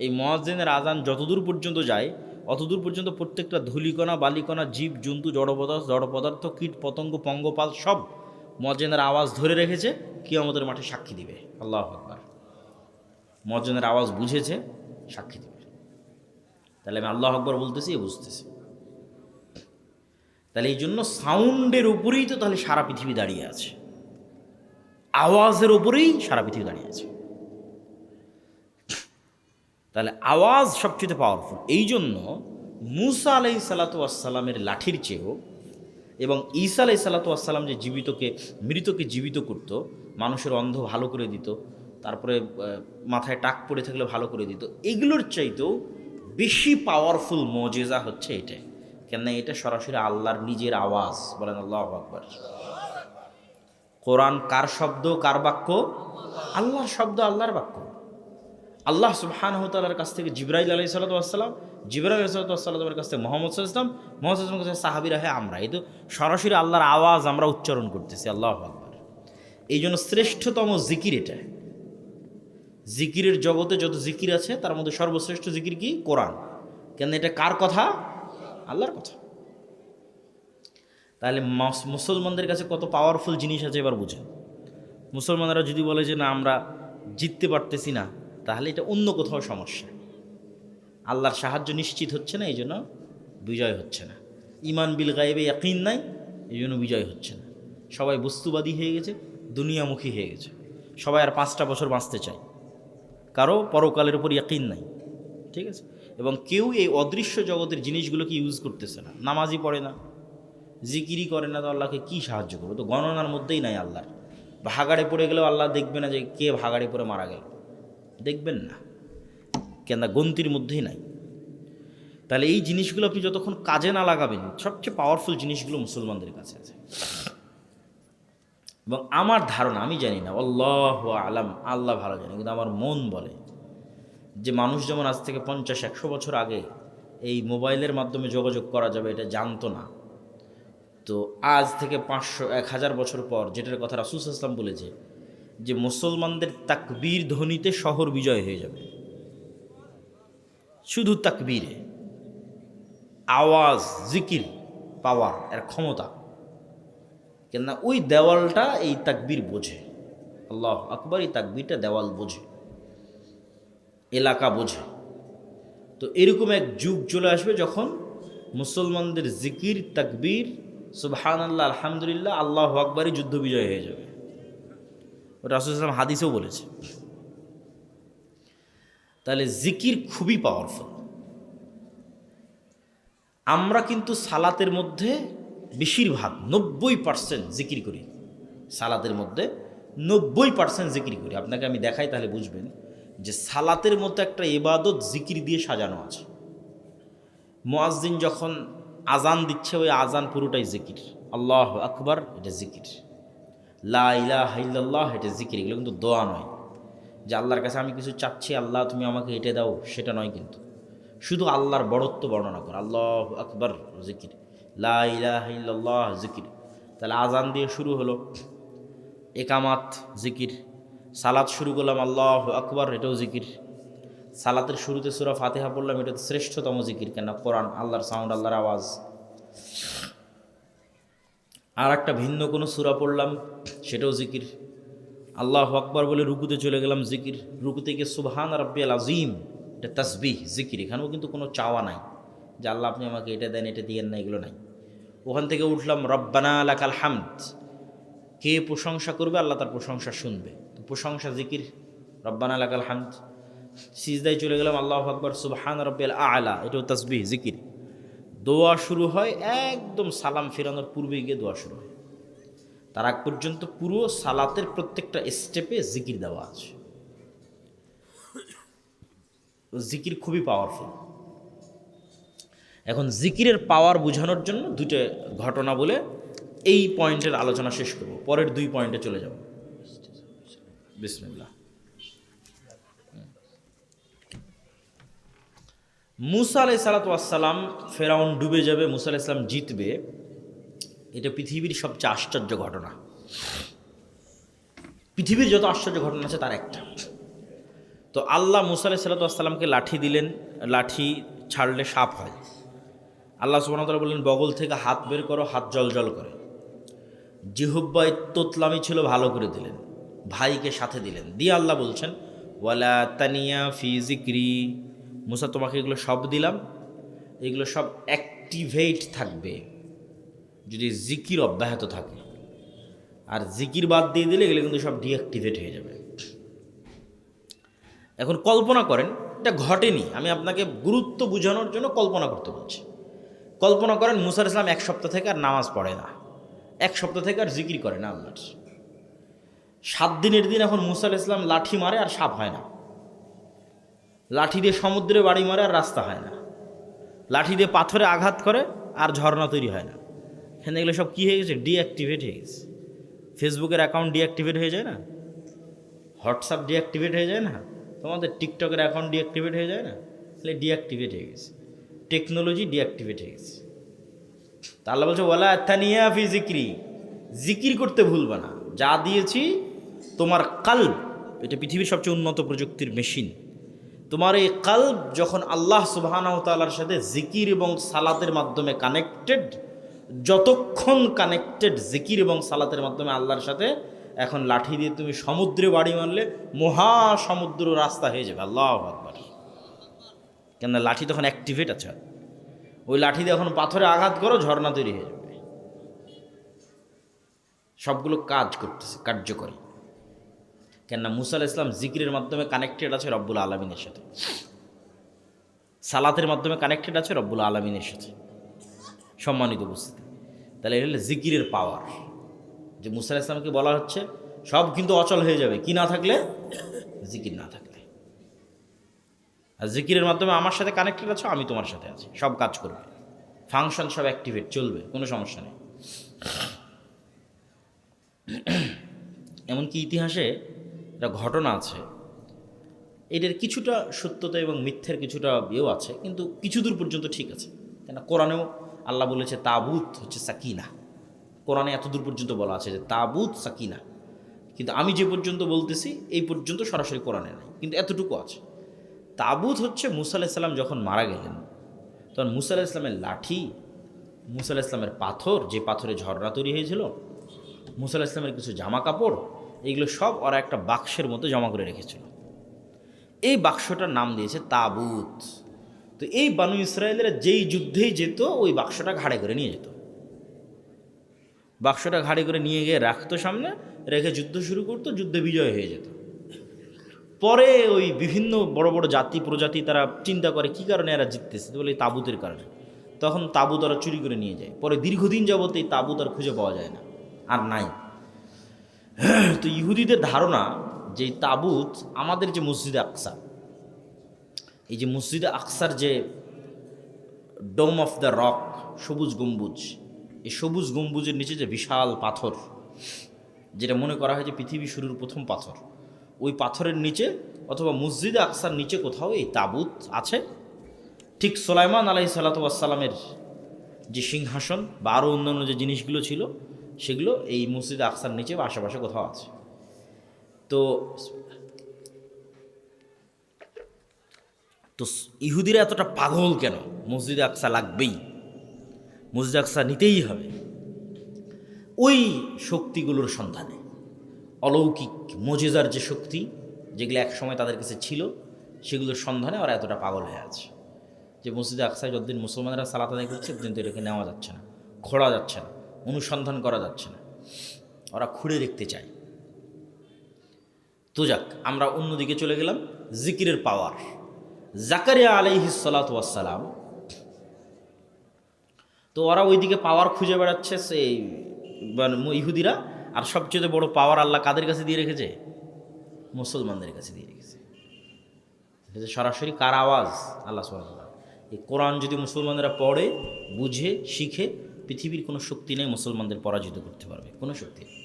এই মুয়াজ্জিনের আজান যতদূর পর্যন্ত যায় অতদূর পর্যন্ত প্রত্যেকটা ধূলিকণা বালিকণা জীব জন্তু জড় পদার্থ কীট পতঙ্গ পঙ্গপাল সব মুয়াজ্জিনের আওয়াজ ধরে রেখেছে, কিয়ামতের মাঠে সাক্ষী দিবে। আল্লাহু আকবার। মুয়াজ্জিনের আওয়াজ বুঝেছে, সাক্ষী দিবে। তাহলে আমি আল্লাহু আকবার বলতেছি, বুঝতেছি। তাহলে এই জন্য সাউন্ডের উপরেই তো তাহলে সারা পৃথিবী দাঁড়িয়ে আছে, আওয়াজের উপরেই সারা পৃথিবী দাঁড়িয়ে আছে। তাহলে আওয়াজ সবচেয়ে পাওয়ারফুল। এই জন্য মুসা আলাইহিস সালাতু ওয়াস সালামের লাঠির চেয়েও, এবং ঈসা আলাইহিস সালাতু ওয়াস সালাম যে মৃতকে জীবিত করত, মানুষের অন্ধ ভালো করে দিত, তারপরে মাথায় টাক পড়ে থাকলে ভালো করে দিত, এগুলোর চাইতেও বেশি পাওয়ারফুল মুজিজা হচ্ছে এটা। কেন? এটা সরাসরি আল্লাহর নিজের আওয়াজ। বলেন আল্লাহু আকবার। কোরআন কার শব্দ, কার বাক্য? আল্লাহর শব্দ, আল্লাহর বাক্য। আল্লাহ সুবহানাহু ওয়া তাআলার কাছ থেকে জিবরাইল আলাইহিস সালাতু ওয়াস সালাম, জিবরাইল আলাইহিস সালাতু ওয়াস সালামের কাছ থেকে মুহাম্মদ সাল্লাল্লাহু আলাইহি ওয়াসাল্লাম, মুহাম্মদ সাল্লাল্লাহু আলাইহি ওয়াসাল্লামের কাছে সাহাবীরা, হ্যাঁ আমরা। এই তো সরাসরি আল্লাহর আওয়াজ আমরা উচ্চারণ করতেছি। আল্লাহু আকবার। এই জন্য শ্রেষ্ঠতম জিকির এটা। জিকিরের জগতে যত জিকির আছে তার মধ্যে সর্বশ্রেষ্ঠ জিকির কি? কোরআন। কেন? এটা কার কথা? আল্লাহর কথা। তাহলে মুসলমানদের কাছে কত পাওয়ারফুল জিনিস আছে এবার বুঝেন। মুসলমানরা যদি বলে যে না আমরা জিততে পারতেছি না, তাহলে এটা অন্য কোথাও সমস্যা। আল্লাহর সাহায্য নিশ্চিত হচ্ছে না, এই জন্য বিজয় হচ্ছে না। ইমান বিল গায়বে ইয়াকিন নাই, এই জন্য বিজয় হচ্ছে না। সবাই বস্তুবাদী হয়ে গেছে, দুনিয়ামুখী হয়ে গেছে। সবাই আর 5টা বছর বাঁচতে চায়, কারো পরকালের উপর ইয়াকিন নাই, ঠিক আছে? এবং কেউ এই অদৃশ্য জগতের জিনিসগুলোকে ইউজ করতেছে না। নামাজই পড়ে না, জিকিরি করে না, তো আল্লাহকে কী সাহায্য করবে? তো গণনার মধ্যেই নাই আল্লাহর। ভাগাড়ে পড়ে গেলেও আল্লাহ দেখবে না যে কে ভাগাড়ে পড়ে মারা গেল, দেখবেন না, কেন গন্তির মধ্যেই নাই। তাহলে এই জিনিসগুলো আপনি যতক্ষণ কাজে না লাগাবেন, সবচেয়ে পাওয়ারফুল জিনিসগুলো মুসলমানদের কাছে আছে। এবং আমার ধারণা, আমি জানি না, আল্লাহু আলাম, আল্লাহ ভালো জানে, কিন্তু আমার মন বলে যে মানুষ যেমন আজ থেকে 50-100 বছর আগে এই মোবাইলের মাধ্যমে যোগাযোগ করা যাবে এটা জানতো না, তো আজ থেকে 500-1000 বছর পর, যেটার কথা রাসূল সাল্লাল্লাহু আলাইহি ওয়াসাল্লাম বলেছে যে মুসলমানদের তাকবীর ধ্বনিতে শহর বিজয় হয়ে যাবে। শুধু তাকবীরে, আওয়াজ, জিকির, পাওয়ার, এর ক্ষমতা, কেননা ওই দেওয়ালটা এই তাকবীর বোঝে। আল্লাহু আকবার, এই তাকবীরটা দেওয়াল বোঝে, এলাকা বোঝে। তো এরকম এক যুগ চলে আসবে যখন মুসলমানদের জিকির, তাকবীর, সুবহানাল্লাহ, আলহামদুলিল্লাহ, আল্লাহু আকবারই যুদ্ধ বিজয় হয়ে যাবে। রাসূল সাল্লাল্লাহু আলাইহি ওয়াসাল্লাম হাদিসেও বলেছে। তাহলে জিকির খুবই পাওয়ারফুল। আমরা কিন্তু সালাতের মধ্যে বেশিরভাগ 90% জিকির করি। সালাতের মধ্যে 90% জিকির করি। আপনাকে আমি দেখাই, তাহলে বুঝবেন যে সালাতের মধ্যে একটা ইবাদত জিকির দিয়ে সাজানো আছে। মুয়াজ্জিন যখন আজান দিচ্ছে, ওই আজান পুরোটাই জিকির। আল্লাহু আকবার, এটা জিকির। লা ইলাহা ইল্লাল্লাহ, এটা জিকির। এগুলো কিন্তু দোয়া নয় যে আল্লাহর কাছে আমি কিছু চাচ্ছি, আল্লাহ তুমি আমাকে এটা দাও, সেটা নয়। কিন্তু শুধু আল্লাহর বড়ত্ব বর্ণনা করা। আল্লাহু আকবার জিকির, লা ইলাহা ইল্লাল্লাহ জিকির। তাহলে আজান দিয়ে শুরু হলো, একামাত জিকির। সালাত শুরু করলাম, আল্লাহু আকবার, এটাও জিকির। সালাতের শুরুতে সূরা ফাতিহা পড়লাম, এটা শ্রেষ্ঠতম জিকির, কেন কোরআন, আল্লাহর সাউন্ড, আল্লাহর আওয়াজ। আর একটা ভিন্ন কোনো সূরা পড়লাম, সেটাও জিকির। আল্লাহু আকবার বলে রুকুতে চলে গেলাম, জিকির। রুকুতে গিয়ে সুবহান রাব্বিয়াল আযীম, এটা তাসবিহ, জিকির। এখানেও কিন্তু কোনো চাওয়া নাই যে আল্লাহ আপনি আমাকে এটা দেন, এটা দিয়েন না, এগুলো নাই। ওখান থেকে উঠলাম, রব্বানা লাকাল হামদ, কে প্রশংসা করবে, আল্লাহ তার প্রশংসা শুনবে, তো প্রশংসা জিকির, রব্বানা লাকাল হামদ। সিজদায় চলে গেলাম, আল্লাহু আকবার, সুবহান রাব্বিয়াল আ'লা, এটাও তাসবিহ, জিকির। দোয়া শুরু হয় একদম সালাম ফেরানোর পূর্বে গিয়ে দোয়া শুরু হয়। তার আগ পর্যন্ত পুরো সালাতের প্রত্যেকটা স্টেপে জিকির দেওয়া আছে। জিকির খুবই পাওয়ারফুল। এখন জিকিরের পাওয়ার বোঝানোর জন্য দুটো ঘটনা বলে এই পয়েন্টের আলোচনা শেষ করব, পরের 2 পয়েন্টে চলে যাব। বিসমিল্লাহ। মুসা আলাইহিস সালাতু ওয়াস সালাম, ফেরাউন ডুবে যাবে, মুসা আলাইহিস সালাম জিতবে, এটা পৃথিবীর সবচেয়ে আশ্চর্য ঘটনা। পৃথিবীর যত আশ্চর্য ঘটনা আছে তার একটা। তো আল্লাহ মুসা আলাইহিস সালাতু ওয়াস সালামকে লাঠি দিলেন, লাঠি ছাড়লে সাপ হয়। আল্লাহ সুবহানাহু ওয়া তাআলা বললেন বগল থেকে হাত বের করো, হাত জলজল করে। জিহ্বায় তোতলামি ছিল, ভালো করে দিলেন। ভাইকে সাথে দিলেন, দিয়ে আল্লাহ বলছেন ওয়ালা তানিয়া ফি যিকরি, মুসা তোমাকে এগুলো সব দিলাম, এগুলো সব অ্যাক্টিভেট থাকবে যদি জিকির অব্যাহত থাকে। আর জিকির বাদ দিয়ে দিলে এগুলো কিন্তু সব ডিঅ্যাক্টিভেট হয়ে যাবে। এখন কল্পনা করেন, এটা ঘটেনি, আমি আপনাকে গুরুত্ব বোঝানোর জন্য কল্পনা করতে বলছি। কল্পনা করেন মুসা আলাইহিস সালাম 1 সপ্তাহ থেকে আর নামাজ পড়ে না, 1 সপ্তাহ থেকে আর জিকির করে না আল্লাহর। 7 দিনের দিন এখন মুসা আলাইহিস সালাম লাঠি মারে আর সাপ হয় না, লাঠি দিয়ে সমুদ্রে বাড়ি মারে আর রাস্তা হয় না, লাঠি দিয়ে পাথরে আঘাত করে আর ঝর্ণা তৈরি হয় না। এখানে এগুলো সব কী হয়ে গেছে? ডিঅ্যাক্টিভেট হয়ে গেছে। ফেসবুকের অ্যাকাউন্ট ডিঅ্যাক্টিভেট হয়ে যায় না, হোয়াটসঅ্যাপ ডিঅ্যাক্টিভেট হয়ে যায় না, তোমাদের টিকটকের অ্যাকাউন্ট ডিঅ্যাক্টিভেট হয়ে যায় না, তাহলে ডিঅ্যাক্টিভেট হয়ে গেছে, টেকনোলজি ডিঅ্যাক্টিভেট হয়ে গেছে। তা আল্লাহ বলছে ওয়ালা তানিয়া ফি যিকরি, জিকির করতে ভুলবা না, যা দিয়েছি তোমার কালব, এটা পৃথিবীর সবচেয়ে উন্নত প্রযুক্তির মেশিন। তোমার এই কালব যখন আল্লাহ সুবহানাহু ওয়া তাআলার সাথে জিকির এবং সালাতের মাধ্যমে কানেক্টেড, যতক্ষণ কানেক্টেড জিকির এবং সালাতের মাধ্যমে আল্লাহর সাথে, এখন লাঠি দিয়ে তুমি সমুদ্রে বাড়ি মারলে মহাসমুদ্র রাস্তা হয়ে যাবে। আল্লাহু আকবার। কেন লাঠি তখন অ্যাক্টিভেট আছে, ওই লাঠি দিয়ে এখন পাথরে আঘাত করো, ঝর্ণা তৈরি হয়ে যাবে। সবগুলো কাজ করতেছে, কার্যকরী। কেননা মুসা আলাইহিস সালাম জিকিরের মাধ্যমে কানেক্টেড আছে রব্বুল আলামিনের সাথে, সালাতের মাধ্যমে কানেক্টেড আছে রব্বুল আলামিনের সাথে। সম্মানিত উপস্থিতি, তাহলে এটা হলো জিকিরের পাওয়ার। যে মুসা আলাইহিস সালামকে বলা হচ্ছে সব কিন্তু অচল হয়ে যাবে কি না থাকলে, জিকির না থাকলে। আর জিকিরের মাধ্যমে আমার সাথে কানেক্টেড আছো, আমি তোমার সাথে আছি, সব কাজ করবে, ফাংশন সব অ্যাক্টিভেট, চলবে, কোনো সমস্যা নেই। এমনকি ইতিহাসে একটা ঘটনা আছে, এটার কিছুটা সত্যতা এবং মিথ্যের কিছুটা ইয়েও আছে, কিন্তু কিছু দূর পর্যন্ত ঠিক আছে। কেন কোরআনেও আল্লাহ বলেছে তাবুত হচ্ছে সাকিনা, কোরআনে এত দূর পর্যন্ত বলা আছে যে তাবুত সাকিনা, কিন্তু আমি যে পর্যন্ত বলতেছি এই পর্যন্ত সরাসরি কোরআনে নাই, কিন্তু এতটুকু আছে। তাবুত হচ্ছে মুসা আলাইহিস সালাম যখন মারা গেলেন তখন মুসা আলাইহিস সালামের লাঠি, মুসা আলাইহিস সালামের পাথর, যে পাথরে ঝর্ণা তৈরি হয়েছিল, মুসা আলাইহিস সালামের কিছু জামা কাপড়, এগুলো সব ওরা একটা বাক্সের মতো জমা করে রেখেছিল। এই বাক্সটার নাম দিয়েছে তাবুত। তো এই বানু ইসরায়েলের যেই যুদ্ধেই যেত ওই বাক্সটা ঘাড়ে করে নিয়ে যেত, বাক্সটা ঘাড়ে করে নিয়ে গিয়ে রাখতো সামনে, রেখে যুদ্ধ শুরু করতো, যুদ্ধে বিজয় হয়ে যেত। পরে ওই বিভিন্ন বড় বড় জাতি প্রজাতি তারা চিন্তা করে কি কারণে এরা জিততেছে, বলে এই তাবুতের কারণে। তখন তাবুত ওরা চুরি করে নিয়ে যায়। পরে দীর্ঘদিন যাবত এই তাবুত আর খুঁজে পাওয়া যায় না, আর নাই। তো ইহুদিদের ধারণা যে তাবুত আমাদের যে মসজিদে আকসা, এই যে মসজিদে আকসার যে ডোম অফ দ্য রক, সবুজ গম্বুজ, এই সবুজ গম্বুজের নিচে যে বিশাল পাথর, যেটা মনে করা হয় যে পৃথিবী শুরুর প্রথম পাথর, ওই পাথরের নিচে অথবা মসজিদে আকসার নিচে কোথাও এই তাবুত আছে। ঠিক সুলাইমান আলাইহিস সালাতু ওয়াস সালামের যে সিংহাসন বা আরও অন্যান্য যে জিনিসগুলো ছিল সেগুলো এই মসজিদে আকসার নিচে বা আশেপাশে কোথাও আছে। তো তো ইহুদিরা এতটা পাগল কেন, মসজিদে আকসা লাগবেই, মসজিদে আকসা নিতেই হবে, ওই শক্তিগুলোর সন্ধানে, অলৌকিক মজেজার যে শক্তি যেগুলো একসময় তাদের কাছে ছিল সেগুলোর সন্ধানে ওরা এতটা পাগল হয়ে আছে যে মসজিদে আকসায় যতদিন মুসলমানরা সালাত আদায় করছে ততদিন তো এটাকে নেওয়া যাচ্ছে না, খোঁড়া যাচ্ছে না, অনুসন্ধান করা যাচ্ছে না, ওরা খুঁড়ে দেখতে চায়। তো যাক, আমরা অন্যদিকে চলে গেলাম, জিকিরের পাওয়ার। জাকারিয়া আলাইহিস সালাতু ওয়াস সালাম, তো ওরা ওইদিকে পাওয়ার খুঁজে বেড়াচ্ছে সেই ইহুদিরা, আর সবচেয়ে বড় পাওয়ার আল্লাহ কাদের কাছে দিয়ে রেখেছে, মুসলমানদের কাছে দিয়ে রেখেছে। এটা সরাসরি কার আওয়াজ, আল্লাহ সুবহানাহু ওয়া তাআলা। এই কোরআন যদি মুসলমানরা পড়ে, বুঝে, শিখে, পৃথিবীর কোনো শক্তি নেই মুসলমানদের পরাজিত করতে পারবে, কোনো শক্তি নেই।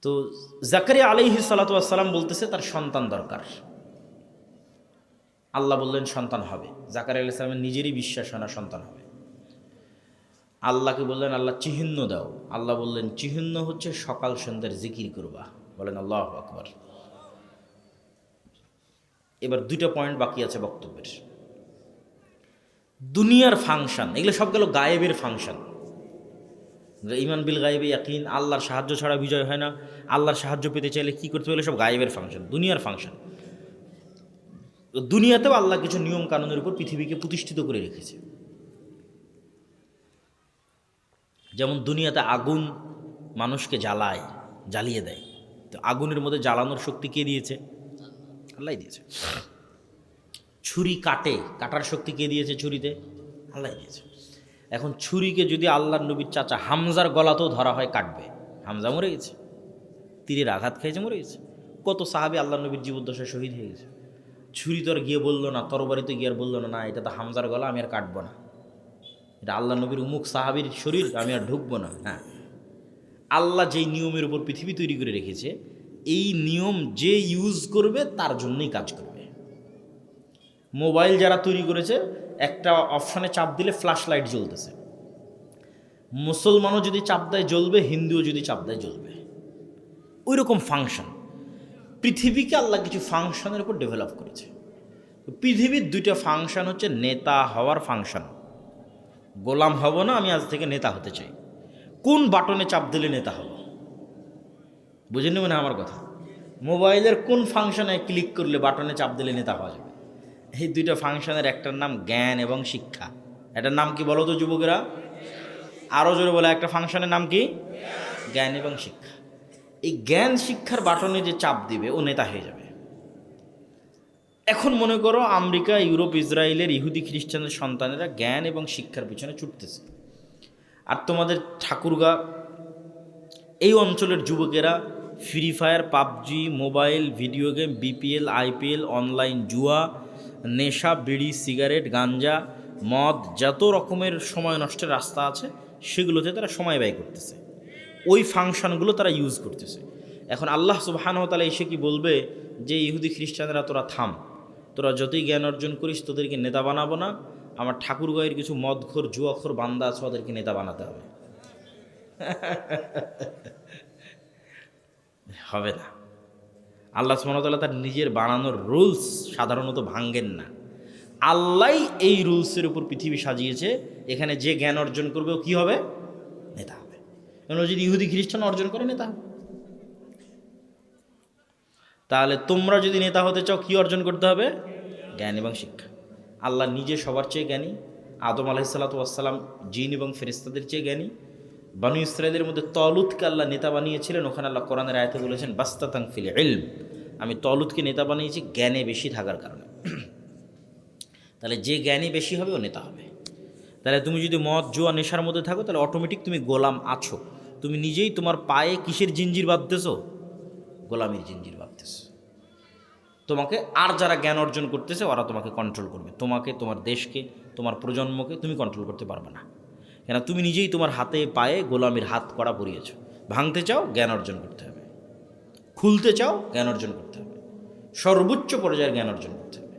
তো জাকারিয়া আলাইহিস সালাতু ওয়াস সালাম বলতেছে তার সন্তান দরকার। আল্লাহ বললেন সন্তান হবে। জাকারিয়া আলাইহিস সালামের নিজেরই বিশ্বাস হয় না সন্তান হবে। আল্লাহকে বললেন আল্লাহ চিহ্ন দাও। আল্লাহ বললেন চিহ্ন হচ্ছে সকাল সন্ধ্যার জিকির করবা। বলেন আল্লাহু আকবার। এবার দুইটা পয়েন্ট বাকি আছে বক্তব্যের। দুনিয়ার ফাংশন, এগুলো সব গেল গায়েবের ফাংশন। ঈমান বিল গায়েবে ইয়াকিন, আল্লাহর সাহায্য ছাড়া বিজয় হয় না, আল্লাহর সাহায্য পেতে চাইলে কী করতে হলে, সব গায়েবের ফাংশন, দুনিয়ার ফাংশন। দুনিয়াতেও আল্লাহ কিছু নিয়ম কানুনের উপর পৃথিবীকে প্রতিষ্ঠিত করে রেখেছে। যেমন দুনিয়াতে আগুন মানুষকে জ্বালায়, জ্বালিয়ে দেয়। তো আগুনের মধ্যে জ্বালানোর শক্তি কে দিয়েছে? আল্লাহ দিয়েছে। ছুরি কাটে, কাটার শক্তি কে দিয়েছে ছুরিতে? আল্লাহ দিয়েছে। এখন ছুরিকে যদি আল্লাহর নবীর চাচা হামজার গলাতেও ধরা হয়, কাটবে। হামজা মরে গেছে, তীরের আঘাত খেয়েছে, মরে গেছে। কত সাহাবী আল্লাহর নবীর জীবদ্দশায় শহীদ হয়ে গেছে। ছুরি তো আর গিয়ে বললো না, তরবারিতে গিয়ে আর বললো না, না এটা তো হামজার গলা, আমি আর কাটবো না, এটা আল্লাহ নবীর উমুক সাহাবীর শরীর, আমি আর ঢুকবো না। হ্যাঁ, আল্লাহ যেই নিয়মের উপর পৃথিবী তৈরি করে রেখেছে, এই নিয়ম যে ইউজ করবে তার জন্যই কাজ করবে। মোবাইল যারা তৈরি করেছে, একটা অপশানে চাপ দিলে ফ্ল্যাশ লাইট জ্বলতেছে। মুসলমানও যদি চাপ দেয় জ্বলবে, হিন্দুও যদি চাপ দেয় জ্বলবে। ওই রকম ফাংশন পৃথিবীকে আল্লাহ কিছু ফাংশনের উপর ডেভেলপ করেছে। পৃথিবীর দুইটা ফাংশন হচ্ছে নেতা হওয়ার ফাংশন। গোলাম হব না, আমি আজ থেকে নেতা হতে চাই। কোন বাটনে চাপ দিলে নেতা হব? বুঝে নেবেন আমার কথা। মোবাইলের কোন ফাংশনে ক্লিক করলে, বাটনে চাপ দিলে নেতা হওয়া যাবে? এই দুইটা ফাংশনের একটার নাম জ্ঞান এবং শিক্ষা। এটার নাম কি বলো তো যুবকেরা? আরও জোরে বলে, একটা ফাংশনের নাম কি? জ্ঞান এবং শিক্ষা। এই জ্ঞান শিক্ষার বাটনে যে চাপ দিবে ও নেতা হয়ে যাবে। এখন মনে করো আমেরিকা, ইউরোপ, ইসরায়েলের ইহুদি খ্রিস্টানদের সন্তানেরা জ্ঞান এবং শিক্ষার পিছনে ছুটতেছে, আর তোমাদের ঠাকুরগা এই অঞ্চলের যুবকেরা free fire, PUBG, mobile, video game, BPL, IPL, online জুয়া, নেশা, বিড়ি, সিগারেট, গাঞ্জা, মদ, যত রকমের সময় নষ্টের রাস্তা আছে সেগুলোতে তারা সময় ব্যয় করতেছে, ওই ফাংশনগুলো তারা ইউজ করতেছে। এখন আল্লাহ সুবহানাহু ওয়া তাআলা এসে কি বলবে যে ইহুদি খ্রিস্টানরা তোরা থাম, তোরা যতই জ্ঞান অর্জন করিস তোদেরকে নেতা বানাবো না, আমার ঠাকুরগাঁয়ের কিছু মদখোর জুয়াখোর বান্দা আছে ওদেরকে নেতা বানাতে হবে। হবে না। আল্লাহ সুবহানাহু ওয়া তাআলা তার নিজের বানানোর রুলস সাধারণত ভাঙ্গেন না। আল্লাহ এই রুলসের উপর পৃথিবী সাজিয়েছে, এখানে যে জ্ঞান অর্জন করবে ও কী হবে? নেতা হবে। কেন যদি ইহুদি খ্রিস্টান অর্জন করে নেতা হবে। তাহলে তোমরা যদি নেতা হতে চাও কী অর্জন করতে হবে? জ্ঞান এবং শিক্ষা। আল্লাহ নিজে সবার চেয়ে জ্ঞানী, আদম আলাইহিসসালাতু ওয়াসসালাম জিন এবং ফেরেশতাদের চেয়ে জ্ঞানী। বনী ইসরায়েলের মধ্যে তলুতকে আল্লাহ নেতা বানিয়েছিলেন, ওখানে আল্লাহ কোরআনের আয়াতে বলেছেন বাস্তাতান ফিল ইলম, আমি তলুতকে নেতা বানিয়েছি জ্ঞানে বেশি থাকার কারণে। তাহলে যে জ্ঞানী বেশি হবে ও নেতা হবে। তাহলে তুমি যদি মদ জুয়া নেশার মধ্যে থাকো তাহলে অটোমেটিক তুমি গোলাম আছো, তুমি নিজেই তোমার পায়ে কিসের জিঞ্জির বাঁধতেছো? গোলামির জিঞ্জির বাঁধতেছো। তোমাকে আর যারা জ্ঞান অর্জন করতেছে ওরা তোমাকে কন্ট্রোল করবে, তোমাকে, তোমার দেশকে, তোমার প্রজন্মকে তুমি কন্ট্রোল করতে পারবে না। কেন তুমি নিজেই তোমার হাতে পায়ে গোলামির হাত করা পরিয়েছ। ভাঙতে চাও জ্ঞান অর্জন করতে হবে, খুলতে চাও জ্ঞান অর্জন করতে হবে, সর্বোচ্চ পর্যায়ের জ্ঞান অর্জন করতে হবে।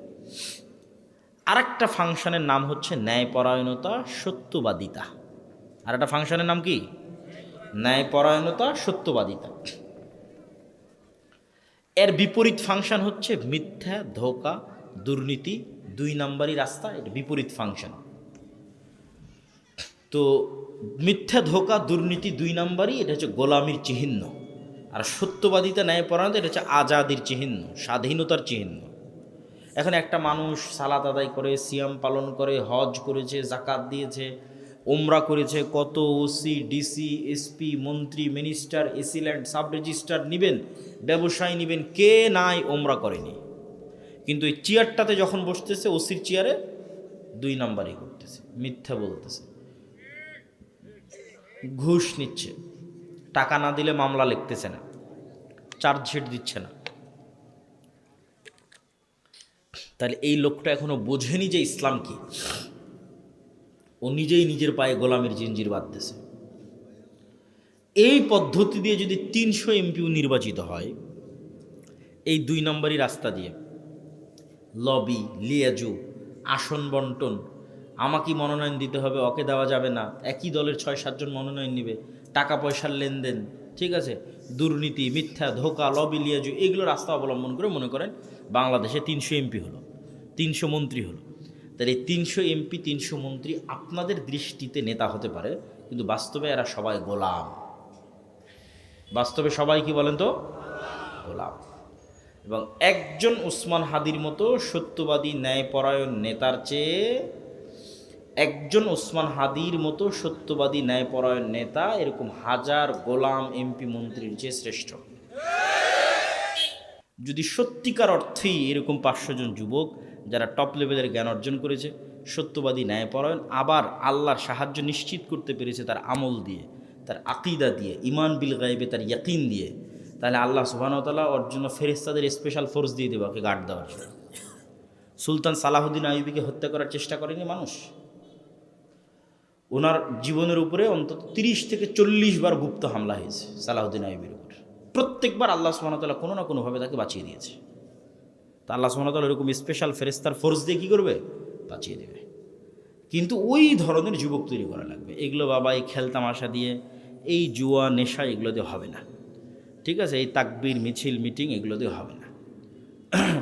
আর একটা ফাংশনের নাম হচ্ছে ন্যায়পরায়ণতা, সত্যবাদিতা। আর একটা ফাংশনের নাম কি? ন্যায়পরায়ণতা, সত্যবাদিতা। এর বিপরীত ফাংশন হচ্ছে মিথ্যা, ধোঁকা, দুর্নীতি, 2 নাম্বারই রাস্তা, এটা বিপরীত ফাংশন। তো মিথ্যা, ধোঁকা, দুর্নীতি 2 নাম্বারই, এটা হচ্ছে গোলামির চিহ্ন। আর সত্যবাদিতা, ন্যায়পরায়ণতা এটা হচ্ছে আজাদির চিহ্ন, স্বাধীনতার চিহ্ন। এখন একটা মানুষ সালাত আদায় করে, সিয়াম পালন করে, হজ করেছে, জাকাত দিয়েছে, ওমরা করেছে, কত ওসি, ডিসি, এসপি, মন্ত্রী, মিনিস্টার, এসিল্যান্ড, সাব রেজিস্ট্রার নিবেন, ব্যবসায়ী নিবেন, কে নাই ওমরা করেনি। কিন্তু এই চেয়ারটাতে যখন বসতেছে, ওসির চেয়ারে 2 নাম্বারই করতেছে, মিথ্যা বলতেছে, ঘুষ নিচ্ছে, টাকা না দিলে মামলা লিখতেছে না, চার্জশিট দিচ্ছে না। তাহলে এই লোকটা এখনো বোঝেনি যে ইসলাম কি, ও নিজেই নিজের পায়ে গোলামের জিঞ্জির বাঁধতেছে। এই পদ্ধতি দিয়ে যদি 300 এমপিও নির্বাচিত হয়, এই 2 নম্বরই রাস্তা দিয়ে, লবি, লিয়াজু, আসন বন্টন, আমাকেই মনোনয়ন দিতে হবে, ওকে দেওয়া যাবে না, একই দলের 6-7 জন মনোনয়ন নেবে, টাকা পয়সার লেনদেন, ঠিক আছে, দুর্নীতি, মিথ্যা, ধোঁকা, লবি, লিয়াজু, এগুলো রাস্তা অবলম্বন করে মনে করেন বাংলাদেশে 300 এমপি হলো, 300 মন্ত্রী হলো। তাহলে এই 300 এমপি, 300 মন্ত্রী আপনাদের দৃষ্টিতে নেতা হতে পারে, কিন্তু বাস্তবে এরা সবাই গোলাম। বাস্তবে সবাই কি বলেন তো? গোলাম। এবং একজন ওসমান হাদির মতো সত্যবাদী, ন্যায়পরায়ণ নেতার চেয়ে একজন ওসমান হাদির মতো সত্যবাদী, ন্যায়পরায়ণ নেতা এরকম 1000 গোলাম এমপি মন্ত্রীর চেয়ে শ্রেষ্ঠ। যদি সত্যিকার অর্থেই এরকম 500 জন যুবক যারা টপ লেভেলের জ্ঞান অর্জন করেছে, সত্যবাদী, ন্যায়পরায়ণ, আবার আল্লাহর সাহায্য নিশ্চিত করতে পেরেছে তার আমল দিয়ে, তার আকিদা দিয়ে, ইমান বিল গায়বে তার ইয়াকিন দিয়ে, তাহলে আল্লাহ সুবহানাহু ওয়া তাআলা ওর জন্য ফেরেশতাদের স্পেশাল ফোর্স দিয়ে দেবে ওকে গার্ড দেওয়ার জন্য। সুলতান সালাহুদ্দিন আইয়ুবীকে হত্যা করার চেষ্টা করেনি মানুষ? ওনার জীবনের উপরে অন্তত 30 থেকে 40 বার গুপ্ত হামলা হয়েছে সালাহুদ্দিন আইয়ুবীর উপর। প্রত্যেকবার আল্লাহ সুবহানাহু ওয়া তাআলা কোনো না কোনোভাবে তাকে বাঁচিয়ে দিয়েছে। তা আল্লাহ সুবহানাহু ওয়া তাআলা এরকম স্পেশাল ফেরেশতার ফোর্স দিয়ে কী করবে? বাঁচিয়ে দেবে। কিন্তু ওই ধরনের যুবক তৈরি করা লাগবে। এগুলো বাবা এই খেলতামাশা দিয়ে, এই জুয়া নেশা এগুলো দিয়ে হবে না, ঠিক আছে? এই তাকবীর, মিছিল, মিটিং এগুলো দিয়ে হবে না।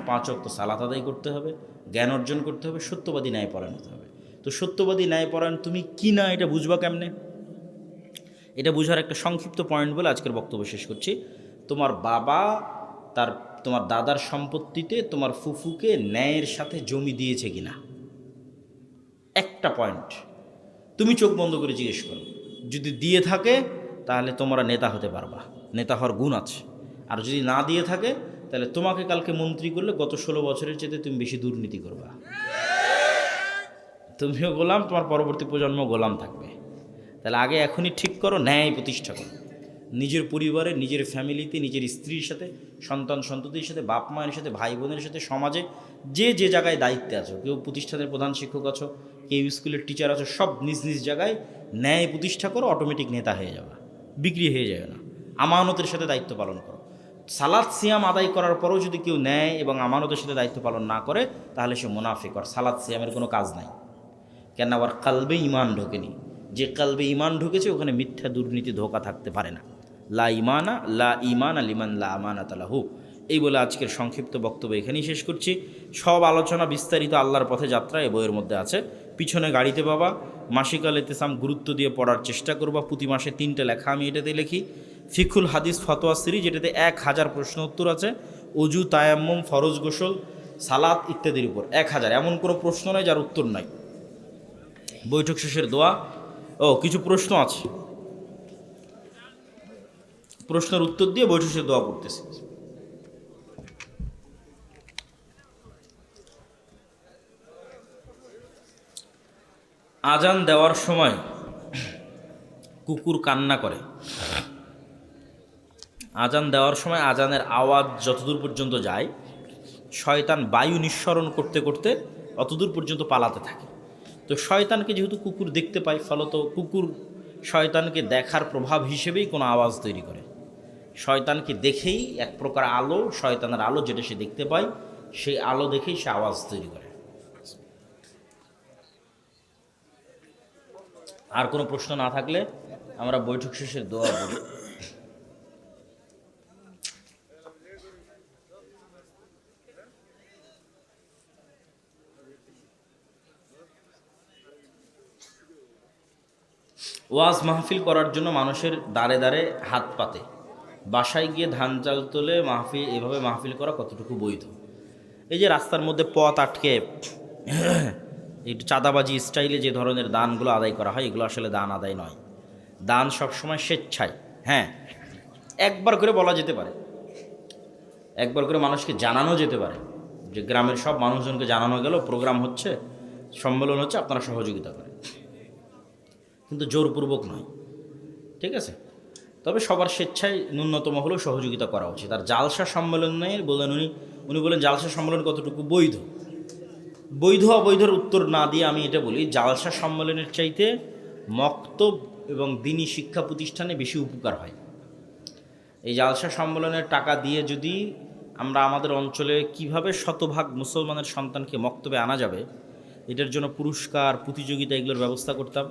5 ওয়াক্ত সালাত আদায় করতে হবে, জ্ঞান অর্জন করতে হবে, সত্যবাদী, ন্যায়পরায়ণ হতে হবে। তো সত্যবাদী, ন্যায়পরায়ণ তুমি কি না এটা বুঝবা কেমনে? এটা বুঝার একটা সংক্ষিপ্ত পয়েন্ট বলে আজকের বক্তব্য শেষ করছি। তোমার বাবা তোমার দাদার সম্পত্তিতে তোমার ফুফুকে ন্যায়ের সাথে জমি দিয়েছে কিনা, একটা পয়েন্ট তুমি চোখ বন্ধ করে জিজ্ঞেস করো। যদি দিয়ে থাকে তাহলে তোমরা নেতা হতে পারবা, নেতা হওয়ার গুণ আছে। আর যদি না দিয়ে থাকে তাহলে তোমাকে কালকে মন্ত্রী করলে গত 16 বছরের চেয়ে তুমি বেশি দুর্নীতি করবা। তুমিও গোলাম, তোমার পরবর্তী প্রজন্ম গোলাম থাকবে। তাহলে আগে এখনই ঠিক করো, ন্যায় প্রতিষ্ঠা করো নিজের পরিবারে, নিজের ফ্যামিলিতে, নিজের স্ত্রীর সাথে, সন্তান সন্ততির সাথে, বাপ মায়ের সাথে, ভাই বোনের সাথে, সমাজে যে যে জায়গায় দায়িত্বে আছো, কেউ প্রতিষ্ঠানের প্রধান শিক্ষক আছো, কেউ স্কুলের টিচার আছো, সব নিজ নিজ জায়গায় ন্যায় প্রতিষ্ঠা করো, অটোমেটিক নেতা হয়ে যাবে, বিক্রি হয়ে যাবে না। আমানতের সাথে দায়িত্ব পালন করো। সালাত সিয়াম আদায় করার পরেও যদি কেউ ন্যায় এবং আমানতের সাথে দায়িত্ব পালন না করে তাহলে সে মুনাফিক। আর সালাত সিয়ামের কোনো কাজ নাই, কেন আবার কালবে ইমান ঢোকেনি। যে কালবে ইমান ঢুকেছে ওখানে মিথ্যা, দুর্নীতি, ধোঁকা থাকতে পারে না। লা ইমানা লিমান লা আমানাত লাহু। এই বলে আজকের সংক্ষিপ্ত বক্তব্য এখানেই শেষ করছি। সব আলোচনা বিস্তারিত আল্লাহর পথে যাত্রা এই বইয়ের মধ্যে আছে, পিছনে গাড়িতে পাবা। মাসিকাল ইতিসাম গুরুত্ব দিয়ে পড়ার চেষ্টা করবা। প্রতি মাসে 3টে লেখা আমি এটাতে লিখি। ফিকুল হাদিস ফতোয়া সিরিজ, যেটাতে 1000 প্রশ্ন উত্তর আছে। অজু, তায়াম্মুম, ফরজ গোসল, সালাত ইত্যাদির উপর 1000, এমন কোনো প্রশ্ন নয় যার উত্তর নাই। বৈঠক শেষের দোয়া, কিছু প্রশ্ন আছে, প্রশ্নের উত্তর দিয়ে বৈঠক শেষে দোয়া করতেছি। আজান দেওয়ার সময় কুকুর কান্না করে। আজান দেওয়ার সময় আজানের আওয়াজ যতদূর পর্যন্ত যায়, শয়তান বায়ু নিঃসরণ করতে করতে অতদূর পর্যন্ত পালাতে থাকে। তো শয়তানকে যেহেতু কুকুর দেখতে পায়, ফলত কুকুর শয়তানকে দেখার প্রভাব হিসেবেই কোনো আওয়াজ তৈরি করে। শয়তানকে দেখেই এক প্রকার আলো, শয়তানের আলো যেটা সে দেখতে পায়, সেই আলো দেখেই সে আওয়াজ তৈরি করে। আর কোনো প্রশ্ন না থাকলে আমরা বৈঠক শেষের দোয়া করি। ওয়াজ মাহফিল করার জন্য মানুষের দাঁড়ে দাঁড়ে হাত পাতে, বাসায় গিয়ে ধান চাল তোলে মাহফিল, এভাবে মাহফিল করা কতটুকু বৈধ? এই যে রাস্তার মধ্যে পথ আটকে একটু চাঁদাবাজি স্টাইলে যে ধরনের দানগুলো আদায় করা হয়, এগুলো আসলে দান আদায় নয়। দান সবসময় স্বেচ্ছায়। হ্যাঁ, একবার করে বলা যেতে পারে, একবার করে মানুষকে জানানো যেতে পারে যে গ্রামের সব মানুষজনকে জানানো গেল প্রোগ্রাম হচ্ছে, সম্মেলন হচ্ছে, আপনারা সহযোগিতা করেন, কিন্তু জোরপূর্বক নয়। ঠিক আছে? তবে সবার স্বেচ্ছায় ন্যূনতম হলেও সহযোগিতা করা উচিত। আর জালসা সম্মেলনের বলেন উনি বলেন জালসা সম্মেলন কতটুকু বৈধ? বৈধ অবৈধর উত্তর না দিয়ে আমি এটা বলি, জালসা সম্মেলনের চাইতে মক্তব এবং দিনী শিক্ষা প্রতিষ্ঠানে বেশি উপকার হয়। এই জালসা সম্মেলনের টাকা দিয়ে যদি আমরা আমাদের অঞ্চলে কিভাবে শতভাগ মুসলমানের সন্তানকে মক্তবে আনা যাবে, এটার জন্য পুরস্কার, প্রতিযোগিতা, এগুলোর ব্যবস্থা করতাম।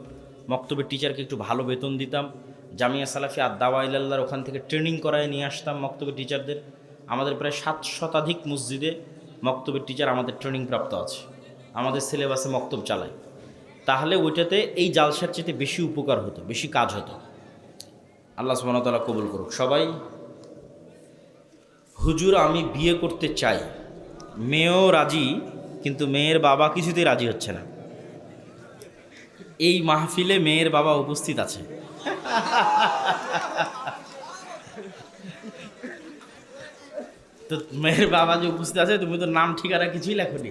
মক্তবের টিচারকে একটু ভালো বেতন দিতাম। জামিয়া সালাফি আদ-দাওয়া ইলাল্লাহর ওখান থেকে ট্রেনিং করায় নিয়ে আসতাম মক্তবের টিচারদের। আমাদের প্রায় 7 শতাধিক মসজিদে মক্তবের টিচার আমাদের ট্রেনিং প্রাপ্ত আছে, আমাদের সিলেবাসে মক্তব চালায়। তাহলে ওইটাতে এই জালসার চেয়ে বেশি উপকার হতো, বেশি কাজ হতো। আল্লাহ সুবহানাহু ওয়া তাআলা কবুল করুক। সবাই, হুজুর আমি বিয়ে করতে চাই, মেয়েও রাজি, কিন্তু মেয়ের বাবা কিছুতেই রাজি হচ্ছে না। এই মাহফিলে মেয়ের বাবা উপস্থিত আছে। তো মেয়ের বাবা যে উপস্থিত আছে, তুমি তো নাম ঠিকানা কিছুই লেখনি।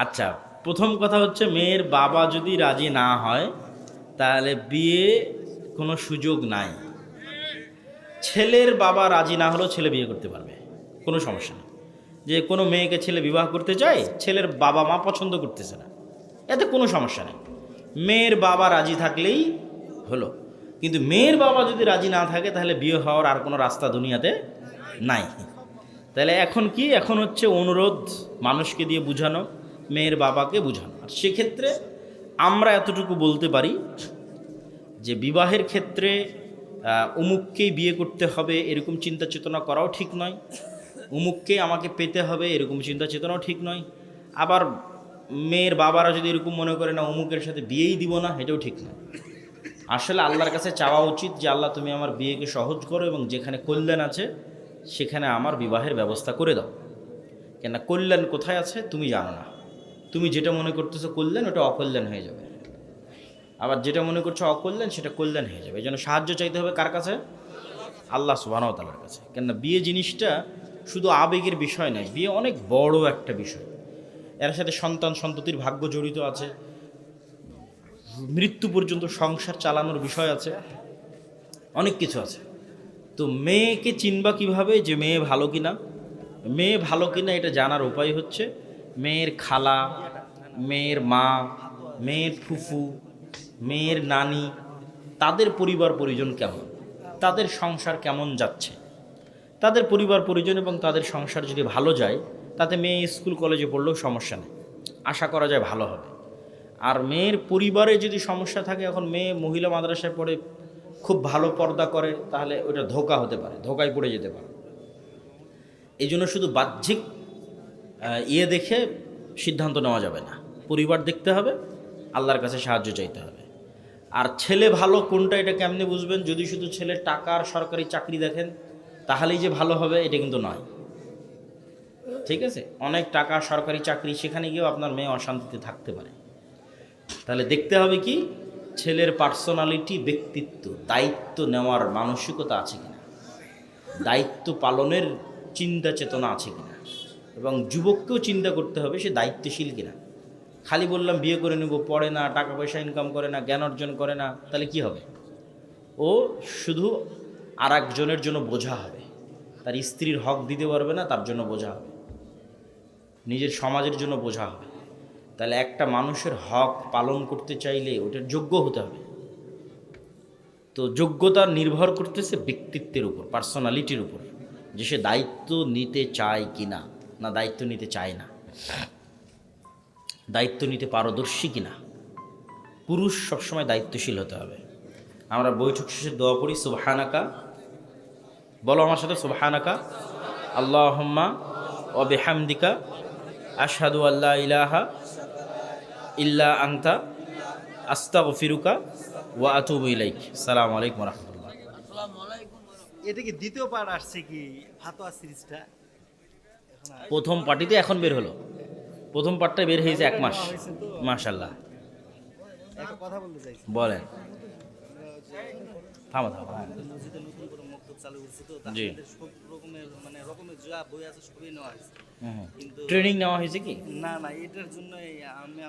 আচ্ছা, প্রথম কথা হচ্ছে, মেয়ের বাবা যদি রাজি না হয় তাহলে বিয়ে কোনো সুযোগ নাই। ছেলের বাবা রাজি না হলেও ছেলে বিয়ে করতে পারবে, কোনো সমস্যা নেই। যে কোনো মেয়েকে ছেলে বিবাহ করতে চায়, ছেলের বাবা মা পছন্দ করতেছে না, এতে কোনো সমস্যা নেই। মেয়ের বাবা রাজি থাকলেই হলো। কিন্তু মেয়ের বাবা যদি রাজি না থাকে তাহলে বিয়ে হওয়ার আর কোনো রাস্তা দুনিয়াতে নাই। তাহলে এখন কি? এখন হচ্ছে অনুরোধ, মানুষকে দিয়ে বুঝানো, মেয়ের বাবাকে বুঝানো। আর সেক্ষেত্রে আমরা এতটুকু বলতে পারি যে বিবাহের ক্ষেত্রে অমুককেই বিয়ে করতে হবে এরকম চিন্তা চেতনা করাও ঠিক নয়, অমুককেই আমাকে পেতে হবে এরকম চিন্তা চেতনাও ঠিক নয়। আবার মেয়ের বাবারা যদি এরকম মনে করে না অমুকের সাথে বিয়েই দিব না, এটাও ঠিক নয়। আসলে আল্লাহর কাছে চাওয়া উচিত যে আল্লাহ তুমি আমার বিয়েকে সহজ করো এবং যেখানে কল্যাণ আছে সেখানে আমার বিবাহের ব্যবস্থা করে দাও। কেন কল্যাণ কোথায় আছে তুমি জানো না, তুমি যেটা মনে করতেছো কল্যাণ, ওটা অকল্যাণ হয়ে যাবে। আবার যেটা মনে করছো অকল্যাণ, সেটা কল্যাণ হয়ে যাবে। এই জন্য সাহায্য চাইতে হবে কার কাছে? আল্লাহ সুবহানাহু ওয়া তাআলার কাছে। কেননা বিয়ে জিনিসটা শুধু আবেগের বিষয় নয়, বিয়ে অনেক বড় একটা বিষয়। এর সাথে সন্তান সন্ততির ভাগ্য জড়িত আছে, মৃত্যু পর্যন্ত সংসার চালানোর বিষয় আছে, অনেক কিছু আছে। তো মেয়েকে চিনবা কিভাবে যে মেয়ে ভালো কিনা? মেয়ে ভালো কিনা এটা জানার উপায় হচ্ছে মেয়ের খালা, মেয়ের মা, মেয়ের ফুফু, মেয়ের নানি, তাদের পরিবার পরিজন কেমন, তাদের সংসার কেমন যাচ্ছে। তাদের পরিবার পরিজন এবং তাদের সংসার যদি ভালো যায়, তাতে মেয়ে স্কুল কলেজে পড়লেও সমস্যা নেই, আশা করা যায় ভালো হবে। আর মেয়ের পরিবারে যদি সমস্যা থাকে, এখন মেয়ে মহিলা মাদ্রাসায় পড়ে, খুব ভালো পর্দা করে, তাহলে ওটা ধোঁকা হতে পারে, ধোঁকায় পড়ে যেতে পারে। এই জন্য শুধু বাহ্যিক দেখে সিদ্ধান্ত নেওয়া যাবে না, পরিবার দেখতে হবে, আল্লাহর কাছে সাহায্য চাইতে হবে। আর ছেলে ভালো কোনটা, এটা কেমনে বুঝবেন? যদি শুধু ছেলে টাকার সরকারি চাকরি দেখেন তাহলেই যে ভালো হবে, এটা কিন্তু নয়। ঠিক আছে, অনেক টাকা সরকারি চাকরি, সেখানে গিয়েও আপনার মেয়ে অশান্তিতে থাকতে পারে। তাহলে দেখতে হবে কি, ছেলের পার্সোনালিটি, ব্যক্তিত্ব, দায়িত্ব নেওয়ার মানসিকতা আছে কিনা, দায়িত্ব পালনের চিন্তা চেতনা আছে কিনা, এবং যুবককেও চিন্তা করতে হবে সে দায়িত্বশীল কিনা। খালি বললাম বিয়ে করে নেব, পড়ে না, টাকা পয়সা ইনকাম করে না, জ্ঞান অর্জন করে না, তাহলে কি হবে? ও শুধু আর একজনের জন্য বোঝা হবে, তার স্ত্রীর হক দিতে পারবে না, তার জন্য বোঝা হবে, নিজের সমাজের জন্য বোঝা হবে। তাহলে একটা মানুষের হক পালন করতে চাইলে ওটার যোগ্য হতে হবে। তো যোগ্যতা নির্ভর করতেছে ব্যক্তিত্বের উপর, পার্সোনালিটির উপর, যে সে দায়িত্ব নিতে চায় কিনা, না দায়িত্ব নিতে চায় না, দায়িত্ব নিতে পারদর্শী কিনা। পুরুষ সবসময় দায়িত্বশীল হতে হবে। আমরা বৈঠক শেষে দোয়া পড়ি, সুবহানাকা, বলো আমার সাথে, সুবহানাকা আল্লাহুম্মা ওয়া বিহামদিকা আশহাদু আল্লা ইলাহা ইল্লা আনতা আস্তাগফিরুকা ওয়া আতুবু ইলাইক। আসসালামু আলাইকুম ওয়া রাহমাতুল্লাহ। এটা কি দ্বিতীয় পার্ট আসছে কি ফাতোয়া সিরিজটা? প্রথম পার্টিতে এখন বের হলো, প্রথম পার্টটা বের হয়েছে 1 মাস। মাশাআল্লাহ। একটা কথা বলতে চাইছি, বলেন। থামো থামো, হ্যাঁ। মসজিদে নতুন করে মক্তব চালু করছে, তো জি। তাদের সব রকমের যা বই আছে সবই নেওয়া হয়েছে। কিন্তু ট্রেনিং নেওয়া হয়েছে কি? না না, এটার জন্য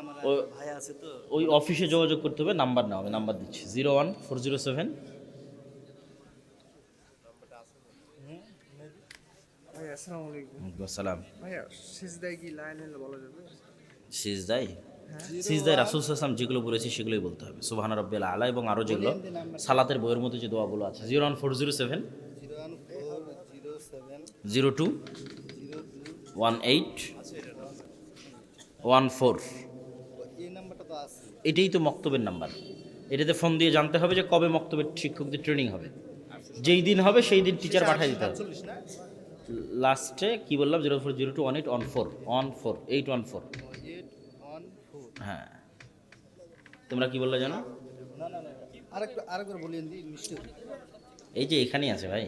আমার ও- ভাই আছে, তো ওই অফিসে যোগাযোগ করতে হবে, নাম্বার নেওয়া হবে, নাম্বার দিচ্ছি 01407। ভাইয়া আসসালামু আলাইকুম। আসসালাম। ভাইয়া সিজদায় কি লাইন হলে বলা যাবে? সিজদাই, সিজদাই রাসূল সাল্লাল্লাহু আলাইহি ওয়াসাল্লাম যেগুলো বলেছে সেগুলোই বলতে হবে, সুবহান রাব্বিল আলা, এবং আরও যেগুলো সালাতের বইয়ের মধ্যে যে দোয়াগুলো আছে, 01407 02 18 14। এই নাম্বারটা তো আছে। এটাই তো মক্তবের নাম্বার। এটাতে ফোন দিয়ে জানতে হবে যে কবে মক্তবের শিক্ষকদের ট্রেনিং হবে, যেই দিন হবে সেই দিন টিচার পাঠিয়ে দিতে হবে। লাস্টে কি বললাম, 0402 18 14 814। হ্যাঁ, তোমরা কি বললে জানো? না না না, আরেকবার বলিয়ে দিই, মিষ্টি হলো। এই যে এখানেই আছে ভাই,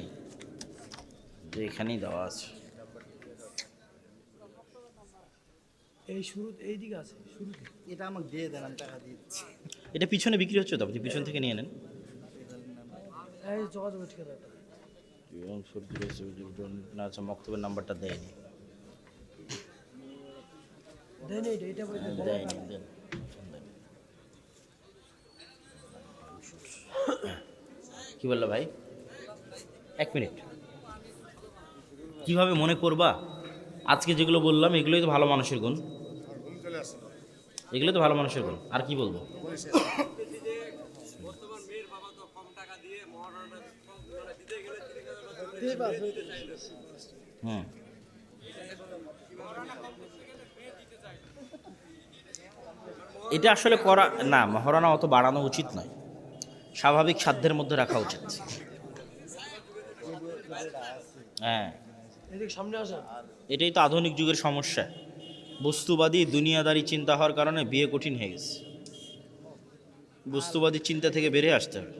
যে এখানেই দেওয়া আছে। এই শুরু এই দিকে আছে শুরুতে। এটা আমাকে দিয়ে দেন, আমি টাকা দিয়ে দিচ্ছি। এটা পিছনে বিক্রি হচ্ছে তো, আপনি পিছন থেকে নিয়ে নেন। এই যোগাযোগ ঠিকানাটা না, আচ্ছা, মক্তবের নাম্বারটা দেয়নি। দেন এটা দেয়নি, দেন। কি বললো ভাই? 1 মিনিট। কিভাবে মনে করবা? আজকে যেগুলো বললাম এগুলোই তো ভালো মানুষের গুণ, এগুলো তো ভালো মানুষের গুণ। আর কি বলবো? হুম, এটা আসলে করা না, মহারণা অত বাড়ানো উচিত নয়, স্বাভাবিক সাধ্যের মধ্যে রাখা উচিত। হ্যাঁ, এদিকে সামনে আসেন। এটাই তো আধুনিক যুগের সমস্যা। বস্তুবাদী দুনিয়াদারি চিন্তা হওয়ার কারণে বিয়ে কঠিন হয়ে গেছে। বস্তুবাদী চিন্তা থেকে বেরিয়ে আসতে হবে।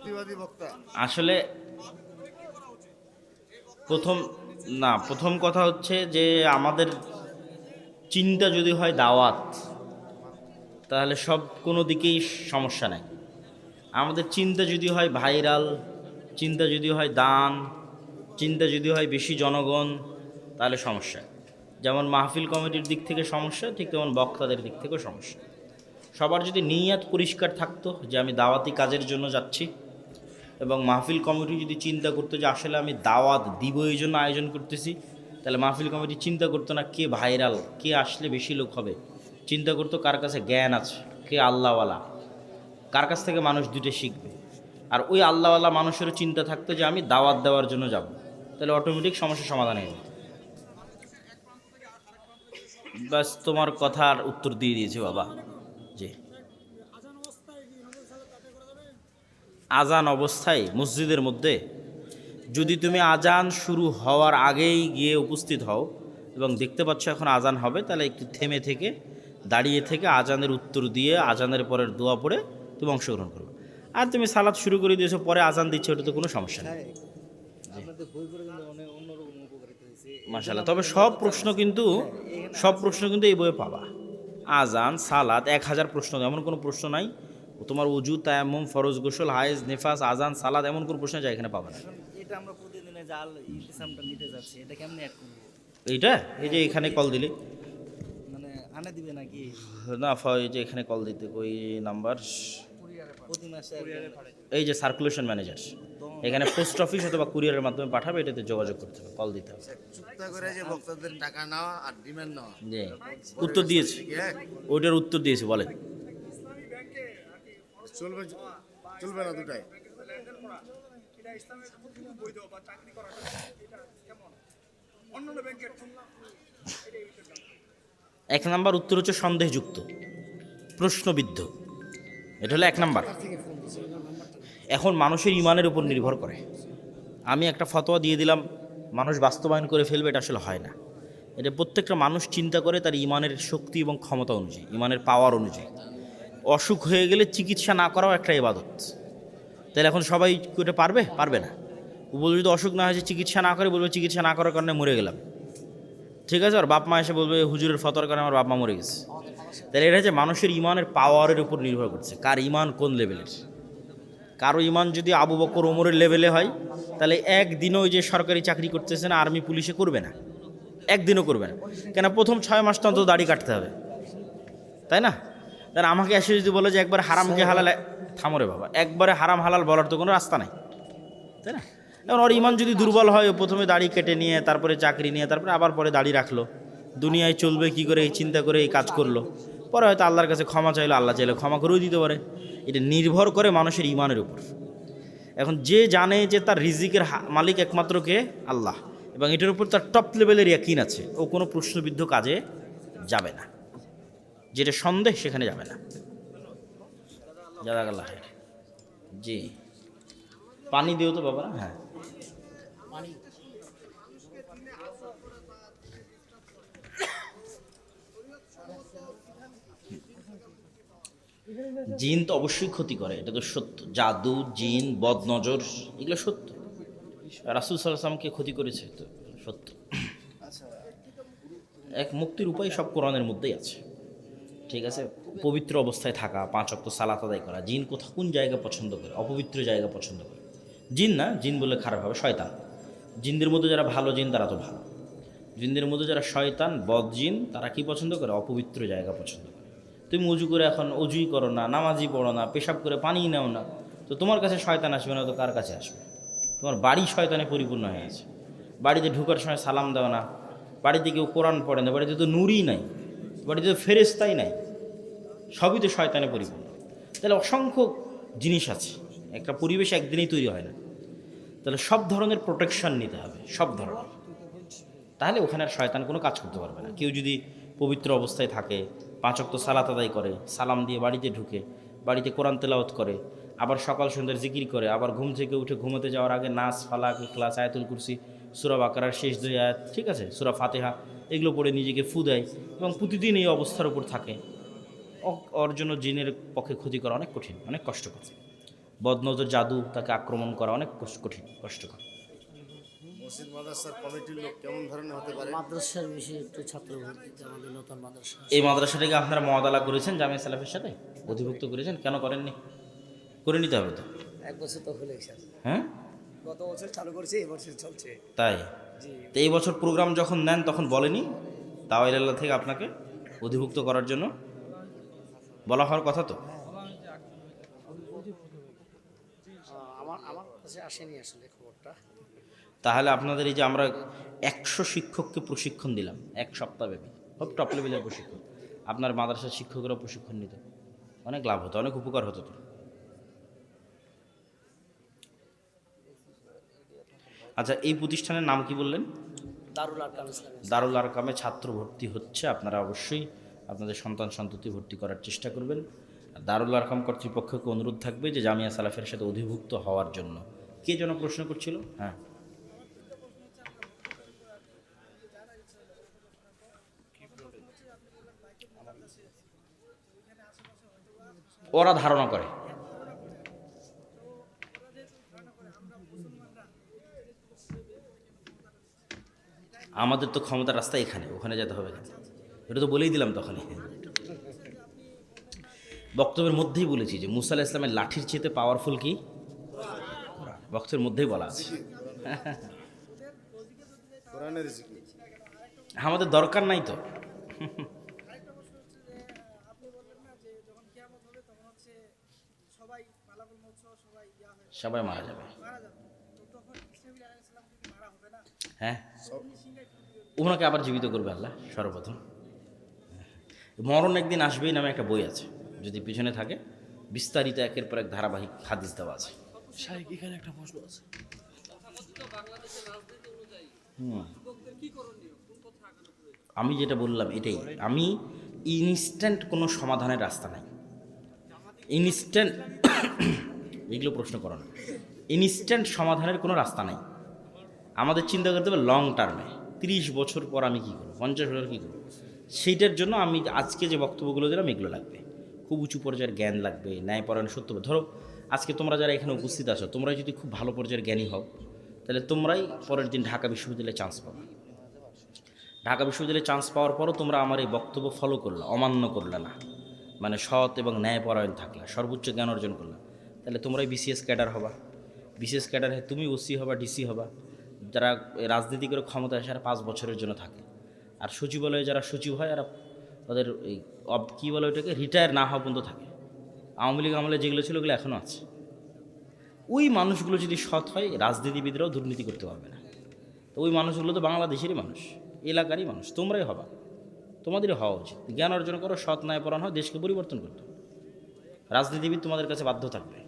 যুক্তিবাদী বক্তা। আসলে প্রথম কথা হচ্ছে যে আমাদের চিন্তা যদি হয় দাওয়াত, তাহলে সব কোনো দিকেই সমস্যা নেই। আমাদের চিন্তা যদি হয় ভাইরাল, চিন্তা যদি হয় দান, চিন্তা যদি হয় বেশি জনগণ, তাহলে সমস্যা। যেমন মাহফিল কমিটির দিক থেকে সমস্যা, ঠিক তেমন বক্তাদের দিক থেকেও সমস্যা। সবার যদি নিয়ত পরিষ্কার থাকতো যে আমি দাওয়াতি কাজের জন্য যাচ্ছি, এবং মাহফিল কমিটি যদি চিন্তা করতো যে আসলে আমি দাওয়াত দিব এই জন্য আয়োজন করতেছি, তাহলে মাহফিল কমিটি চিন্তা করতো না কে ভাইরাল, কে আসলে বেশি লোক হবে। চিন্তা করতো কার কাছে জ্ঞান আছে, কে আল্লাহওয়ালা, কার কাছ থেকে মানুষ দুটো শিখবে। আর ওই আল্লাহওয়ালা মানুষেরও চিন্তা থাকতো যে আমি দাওয়াত দেওয়ার জন্য যাব, তাহলে অটোমেটিক সমস্যার সমাধান হয়ে যেত। ব্যাস, তোমার কথার উত্তর দিয়ে দিয়েছে বাবা। জি, আজান অবস্থায় মসজিদের মধ্যে যদি তুমি আজান শুরু হওয়ার আগেই গিয়ে উপস্থিত হও এবং দেখতে পাচ্ছ এখন আজান হবে, তাহলে একটু থেমে থেকে দাঁড়িয়ে থেকে আজানের উত্তর দিয়ে আজানের পরের দোয়া পড়ে তুমি অংশগ্রহণ করবে। আর তুমি সালাত শুরু করে দিয়েছো, পরে আজান দিচ্ছে, ওটা তো কোনো সমস্যা নেই। আপনাদের বই পড়ে কিন্তু অনেক অন্যরকম উপকারিতা হয়েছে। মাশাআল্লাহ। তবে সব প্রশ্ন কিন্তু এই বইয়ে পাবা। আজান, সালাত, 1000 প্রশ্ন, এমন কোনো প্রশ্ন নাই। তোমার উজু, তায়াম্মুম, ফরজ গোসল, হায়েজ, নেফাস, আজান, সালাত, এমন কোনো প্রশ্ন যা এখানে পাবা না। এখন এটা আমরা প্রতিদিনে জাল ইতিসামটা নিতে যাচ্ছি, এটা কেমনে অ্যাড করবো? এইটা এই যে এখানে কল দিলে মানে আনে দিবে নাকি না, এই যে এখানে কল দিতে ওই নাম্বার, প্রতি মাসে এই যে সার্কুলেশন ম্যানেজার, এখানে পোস্ট অফিস অথবা কুরিয়ারের মাধ্যমে পাঠাবে, এটাতে যোগাযোগ করতে হবে, কল দিতে হবে। চুক্তা করে যে বক্তাদের টাকা নেওয়া আর ডিমান্ড নেওয়া, জি, উত্তর দিয়েছি, ওইটার উত্তর দিয়েছি। বলেন, চলবে চলবে না দুটাই? এক নাম্বার উত্তর হচ্ছে সন্দেহযুক্ত, প্রশ্নবিদ্ধ। এটা হলো 1 নাম্বার। এখন মানুষের ইমানের উপর নির্ভর করে। আমি একটা ফতোয়া দিয়ে দিলাম, মানুষ বাস্তবায়ন করে ফেলবে, এটা আসলে হয় না। এটা প্রত্যেকটা মানুষ চিন্তা করে তার ইমানের শক্তি এবং ক্ষমতা অনুযায়ী, ইমানের পাওয়ার অনুযায়ী। অসুখ হয়ে গেলে চিকিৎসা না করাও একটা ইবাদত। তাহলে এখন সবাই ওটা পারবে না। বলবে যদি অসুখ না হয়েছে চিকিৎসা না করে, বলবে চিকিৎসা না করার কারণে মরে গেলাম, ঠিক আছে। আর বাপ মা এসে বলবে হুজুরের ফতোয়ার কারণে আমার বাপ মা মরে গেছে। তাহলে এটা হচ্ছে মানুষের ইমানের পাওয়ারের উপর নির্ভর করছে, কার ইমান কোন লেভেলের। কারো ইমান যদি আবু বকর ওমরের লেভেলে হয়, তাহলে একদিনও ওই যে সরকারি চাকরি করতেছে না, আর্মি পুলিশে করবে না, একদিনও করবে না। কেন? প্রথম 6 মাস তো অন্তত দাড়ি কাটতে হবে, তাই না? তাহলে আমাকে এসে যদি বলে যে একবার হারামকে হালাল, থামরে বাবা, একবারে হারাম হালাল বলার তো কোনো রাস্তা নাই, তাই না? এখন ওর ইমান যদি দুর্বল হয়, প্রথমে দাড়ি কেটে নিয়ে, তারপরে চাকরি নিয়ে, তারপরে আবার পরে দাড়ি রাখলো, দুনিয়ায় চলবে কি করে এই চিন্তা করে এই কাজ করলো, পরে হয়তো আল্লাহর কাছে ক্ষমা চাইলো, আল্লাহ চাইলে ক্ষমা করেও দিতে পারে। এটা নির্ভর করে মানুষের ইমানের উপর। এখন যে জানে যে তার রিজিকের মালিক একমাত্র কে? আল্লাহ, এবং এটার উপর তার টপ লেভেলের ইয়াকিন আছে, ও কোনো প্রশ্নবিদ্ধ কাজে যাবে না, যেটা সন্দেহ সেখানে যাবে না। জাযাকাল্লাহ খাইর। জি, পানি দিও তো বাবা। হ্যাঁ, জিন তো অবশ্যই ক্ষতি করে, এটা তো সত্য। জাদু, জিন, বদনজর, এগুলো সত্য। রাসূল সাল্লাল্লাহু আলাইহি ওয়াসাল্লামকে ক্ষতি করেছে, তো সত্য। এক মুক্তির উপায় সব কোরআনের মধ্যেই আছে, ঠিক আছে। পবিত্র অবস্থায় থাকা, 5 ওয়াক্ত সালাত আদায় করা। জিন কোন জায়গা পছন্দ করে? অপবিত্র জায়গা পছন্দ করে। জিন না, জিন বললে খারাপ হবে, শয়তান। জিনদের মধ্যে যারা ভালো জিন তারা তো ভালো, জিনদের মধ্যে যারা শয়তান বদ জিন তারা কি পছন্দ করে? অপবিত্র জায়গা পছন্দ করে। তুমি উজু করে এখন অজুই করো না, নামাজি পড়ো না, পেশাব করে পানি নাও না, তো তোমার কাছে শয়তান আসবে না তো কার কাছে আসবে? তোমার বাড়ি শয়তানে পরিপূর্ণ হয়ে আছে। বাড়িতে ঢুকার সময় সালাম দাও না, বাড়িতে কেউ কোরআন পড়ে না, বাড়িতে তো নূরই নাই, বাড়িতে তো ফেরেশতাই নাই, সবই তো শয়তানে পরিপূর্ণ। তাহলে অসংখ্য জিনিস আছে, একটা পরিবেশ একদিনেই তৈরি হয় না। তাহলে সব ধরনের প্রোটেকশন নিতে হবে, সব ধরনের, তাহলে ওখানে আর শয়তান কোনো কাজ করতে পারবে না। কেউ যদি পবিত্র অবস্থায় থাকে, 5 ওয়াক্ত সালাত আদায় করে, সালাম দিয়ে বাড়িতে ঢুকে, বাড়িতে কোরআন তেলাওয়াত করে, আবার সকাল সন্ধ্যার জিকির করে, আবার ঘুম থেকে উঠে ঘুমোতে যাওয়ার আগে নাস, ফালাক, ইখলাস, আয়াতুল কুরসি, সূরা বাকারার শেষ 2 আয়াত, ঠিক আছে, সূরা ফাতিহা, এগুলো পড়ে নিজেকে ফু দেয় এবং প্রতিদিন এই অবস্থার উপর থাকে, ওর জন্য জিনের পক্ষে ক্ষতি করা অনেক কঠিন, অনেক কষ্টকর। বদনজর, জাদু, তাকে আক্রমণ করা অনেক কঠিন, কষ্টকর। মসজিদ মাদ্রাসার কমিটির লোক কেমন ধরনের হতে পারে? মাদ্রাসার বিষয়ে একটু ছাত্র ভর্তিতে আমাদের নতুন মাদ্রাসা এই মাদ্রাসাটাকে আপনারা মুআদালা করেছেন জামিয়া সালাফের সাথে, অধিভুক্ত করেছেন, কেন করেননি? করে নিতে হবে তো। 1 বছর তো হলে স্যার, হ্যাঁ, গত বছর চালু করেছে, এবছর চলছে। তাই তো এই বছর প্রোগ্রাম যখন নেন তখন বলেনি দাওয়াইল্লাহ থেকে আপনাকে অধিভুক্ত করার জন্য? বলা হওয়ার কথা তো। আমার কাছে আসেনি আসলে খবরটা। তাহলে আপনাদের এই যে আমরা 100 শিক্ষককে প্রশিক্ষণ দিলাম 1 সপ্তাহব্যাপী, খুব টপ লেভেলের প্রশিক্ষণ, আপনার মাদ্রাসার শিক্ষকেরাও প্রশিক্ষণ নিত, অনেক লাভ হতো, অনেক উপকার হতো তো। আচ্ছা, এই প্রতিষ্ঠানের নাম কি বললেন? দারুল আরকাম ইসলামী। দারুল আরকামে ছাত্র ভর্তি হচ্ছে, আপনারা অবশ্যই আপনাদের সন্তান সন্ততি ভর্তি করার চেষ্টা করবেন। আর দারুল আরকাম কর্তৃপক্ষকে অনুরোধ থাকবে যে জামিয়া সালাফের সাথে অধিভুক্ত হওয়ার জন্য। কে যেন প্রশ্ন করছিল? হ্যাঁ, ওরা ধারণা করে। আমাদের তো ক্ষমতার রাস্তা এখানে, ওখানে যেতে হবে না, এটা তো বলেই দিলাম তখনই। বক্তব্যের মধ্যেই বলেছি যে মুসা আলাইহিস সালামের লাঠির চেয়ে পাওয়ারফুল কি? বক্তব্যের মধ্যেই বলা আছে। কোরআনের জিকির। আমাদের দরকার নাই তো। সবাই মারা যাবে। হ্যাঁ, ওনাকে আবার জীবিত করবে আল্লাহ সর্বপ্রথম। মরণ একদিন আসবেই নামে একটা বই আছে, যদি পিছনে থাকে বিস্তারিত একের পর এক ধারাবাহিক হাদিস দেওয়া আছে। শাইখ, এখানে একটা প্রশ্ন আছে। আমি যেটা বললাম এটাই, আমি ইনস্ট্যান্ট কোনো সমাধানের রাস্তা নাই। ইনস্ট্যান্ট এগুলো প্রশ্ন করো না, ইনস্ট্যান্ট সমাধানের কোনো রাস্তা নাই। আমাদের চিন্তা করতে হবে লং টার্মে, 30 বছর পর আমি কী করবো, 50 বছর কী করবো। সেইটার জন্য আমি আজকে যে বক্তব্যগুলো দিলাম এগুলো লাগবে, খুব উঁচু পর্যায়ের জ্ঞান লাগবে, ন্যায়পরায়ণ সত্য। ধরো আজকে তোমরা যারা এখানে উপস্থিত আছো, তোমরা যদি খুব ভালো পর্যায়ের জ্ঞানী হও, তাহলে তোমরাই পরের দিন ঢাকা বিশ্ববিদ্যালয়ে চান্স পাবে। ঢাকা বিশ্ববিদ্যালয়ে চান্স পাওয়ার পরও তোমরা আমার এই বক্তব্য ফলো করলা, অমান্য করলে না, মানে সৎ এবং ন্যায়পরায়ণ থাকলা, সর্বোচ্চ জ্ঞান অর্জন করলা, তাহলে তোমরাই বিসিএস ক্যাডার হবা। বিসিএস ক্যাডার হয়ে তুমি ওসি হবা, ডিসি হবা। যারা রাজনীতি করে ক্ষমতা আসে আর 5 বছরের জন্য থাকে, আর সচিবালয়ে যারা সচিব হয় আর তাদের এই কী বলে ওইটাকে, রিটায়ার না হওয়া পর্যন্ত থাকে। আওয়ামী লীগ আমলে যেগুলো ছিল ওগুলো এখনও আছে। ওই মানুষগুলো যদি সৎ হয়, রাজনীতিবিদরাও দুর্নীতি করতে পারবে না। তো ওই মানুষগুলো তো বাংলাদেশেরই মানুষ, এলাকারই মানুষ, তোমরাই হবা, তোমাদেরই হওয়া উচিত। জ্ঞান অর্জন করো, সৎ ন্যায়পরায়ণ হয়, দেশকে পরিবর্তন করতে। রাজনীতিবিদ তোমাদের কাছে বাধ্য থাকবে।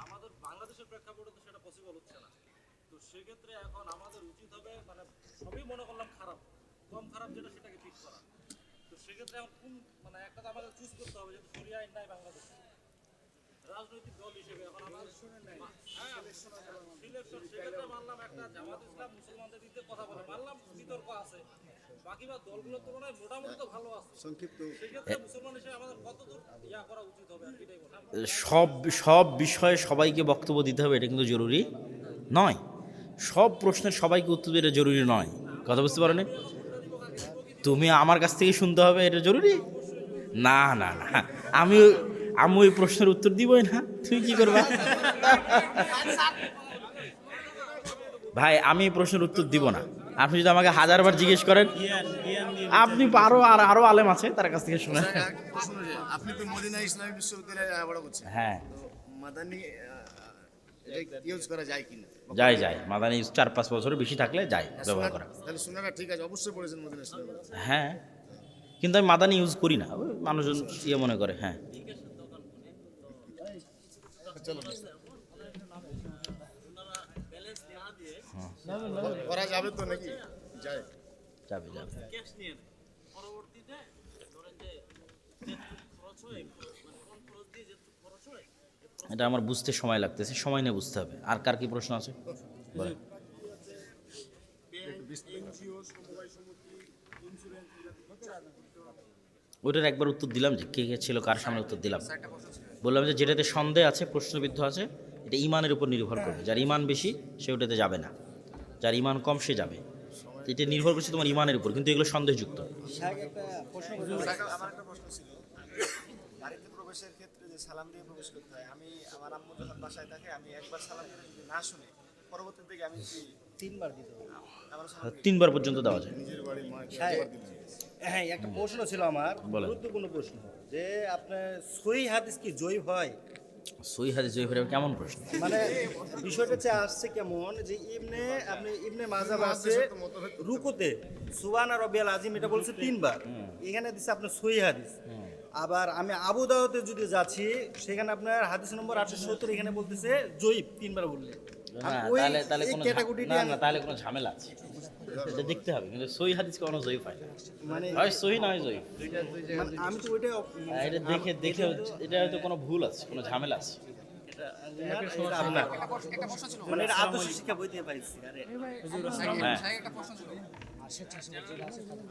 আমাদের বাংলাদেশের প্রেক্ষাপটে তো সেটা পসিবল হচ্ছে না। তো সেক্ষেত্রে এখন আমাদের উচিত হবে মানে সবই মনে করলাম খারাপ, কম খারাপ যেটা সেটাকে ঠিক করা। তো সেক্ষেত্রে এখন কোন মানে একটা তো আমাদের চুজ করতে হবে, যেহেতু শরিয়া আইন নাই বাংলাদেশে। রাজনৈতিক দল হিসেবে এখন আমাদের সিলেকশন, সেক্ষেত্রে মানলাম একটা জামাত ইসলাম মুসলমানদের দিকে কথা বলে, মানলাম বিতর্ক আছে, বাকি বা দলগুলোর তুলনায় মোটামুটি তো ভালো আছে। সংক্ষিপ্ত। সেক্ষেত্রে মুসলমান হিসেবে আমাদের কতদূর ইয়া করা উচিত হবে আর এটাই বলা। সব বিষয়ে সবাইকে বক্তব্য দিতে হবে এটা কিন্তু জরুরি নয়। সব প্রশ্নের সবাইকে উত্তর দেওয়া এটা জরুরি নয়। কথা বুঝতে পারো না? তুমি আমার কাছ থেকে শুনতে হবে এটা জরুরি না। না না, আমি ওই প্রশ্নের উত্তর দিবই না, তুমি কি করবা? ভাই, আমি এই প্রশ্নের উত্তর দিব না। আপনি যদি আমাকে 1000বার জিজ্ঞেস করেন, আপনি পারো, আর আরো আলেম আছে তার কাছ থেকে শুনে। প্রশ্ন যে আপনি তো মদিনা ইসলামী বিশ্ববিদ্যালয়ে লেখাপড়া করছেন, হ্যাঁ, মাদানী এটা ইউজ করা যায় কিনা? যায় মাদানী 4-5 বছরের বেশি থাকলে যায় ব্যবহার করা। তাহলে শোনারা ঠিক আছে, অবশ্যই পড়েছেন মদিনা ইসলামী। হ্যাঁ, কিন্তু আমি মাদানি ইউজ করি না, ওই মানুষজন ইয়ে মনে করে। হ্যাঁ, করা যাবে তো নাকি? যায়। যাবে। ক্যাশ নিয়ে নেয়, পরবর্তীতে ধরেন যে খরচ হয়, মানে কোন খরচ দিয়ে যে খরচ হয়। এটা আমার বুঝতে সময় লাগতেছে, সময় নিয়ে বুঝতে হবে। আর কার কি প্রশ্ন আছে বলেন। ওইটার একবার উত্তর দিলাম যে কে কে ছিল কার সামনে উত্তর দিলাম, বললাম যে যেটাতে সন্দেহ আছে প্রশ্নবিদ্ধ আছে এটা ইমানের উপর নির্ভর করবে, যার ইমান বেশি সে ওটাতে যাবে না, যার ইমান কম সে যাবে। এটা নির্ভর করছে তোমার ইমানের উপর, কিন্তু এগুলো সন্দেহযুক্ত। আমার একটা প্রশ্ন ছিল, বাড়িতে প্রবেশের ক্ষেত্রে যে সালাম দিয়ে প্রবেশ করতে হয়, আমি আমার আম্মু যখন বাসায় থাকে আমি একবার সালাম দিলে যদি না শুনে পরবর্তী থেকে আমি কি 3 বার দিতে হবে। আমার সালাম 3 বার পর্যন্ত দেওয়া যায়। হ্যাঁ, একটা প্রশ্ন ছিল আমার, বলেন। গুরুত্বপূর্ণ প্রশ্ন, যে আপনার সহিহ হাদিস কি জয়ীফ হয়? সহি হাদিস জয়ী হয়ে কেমন প্রশ্ন? মানে বিষয়টা হচ্ছে আসছে কেমন যে ইবনে মাজাব আছে রুকুতে সুবহানা রাব্বিয়াল আযীম এটা বলছে 3 বার, এখানে দিছে আপনার সহিহ হাদিস। আবার আমি আবু দাউদে যদি যাচ্ছি সেখানে আপনার হাদিস নম্বর 870 এখানে বলতেছে জয়ীফ 3 বার বললে। হ্যাঁ, তাহলে কোনো না তাহলে কোনো ঝামেলা আছে, এটা দেখতে হবে। কিন্তু সহি হাদিস কোনো জয়ীফ হয় না, মানে হয় সহি না হয় জয়ীফ। মানে আমি তো ওইটা এটা দেখে এটা হয়তো কোনো ভুল আছে, কোনো ঝামেলা আছে। মানে এটা আদর্শ শিক্ষা বইতে পাইছি। আরে হ্যাঁ আর স্বেচ্ছাসেবক যারা আছে তাদের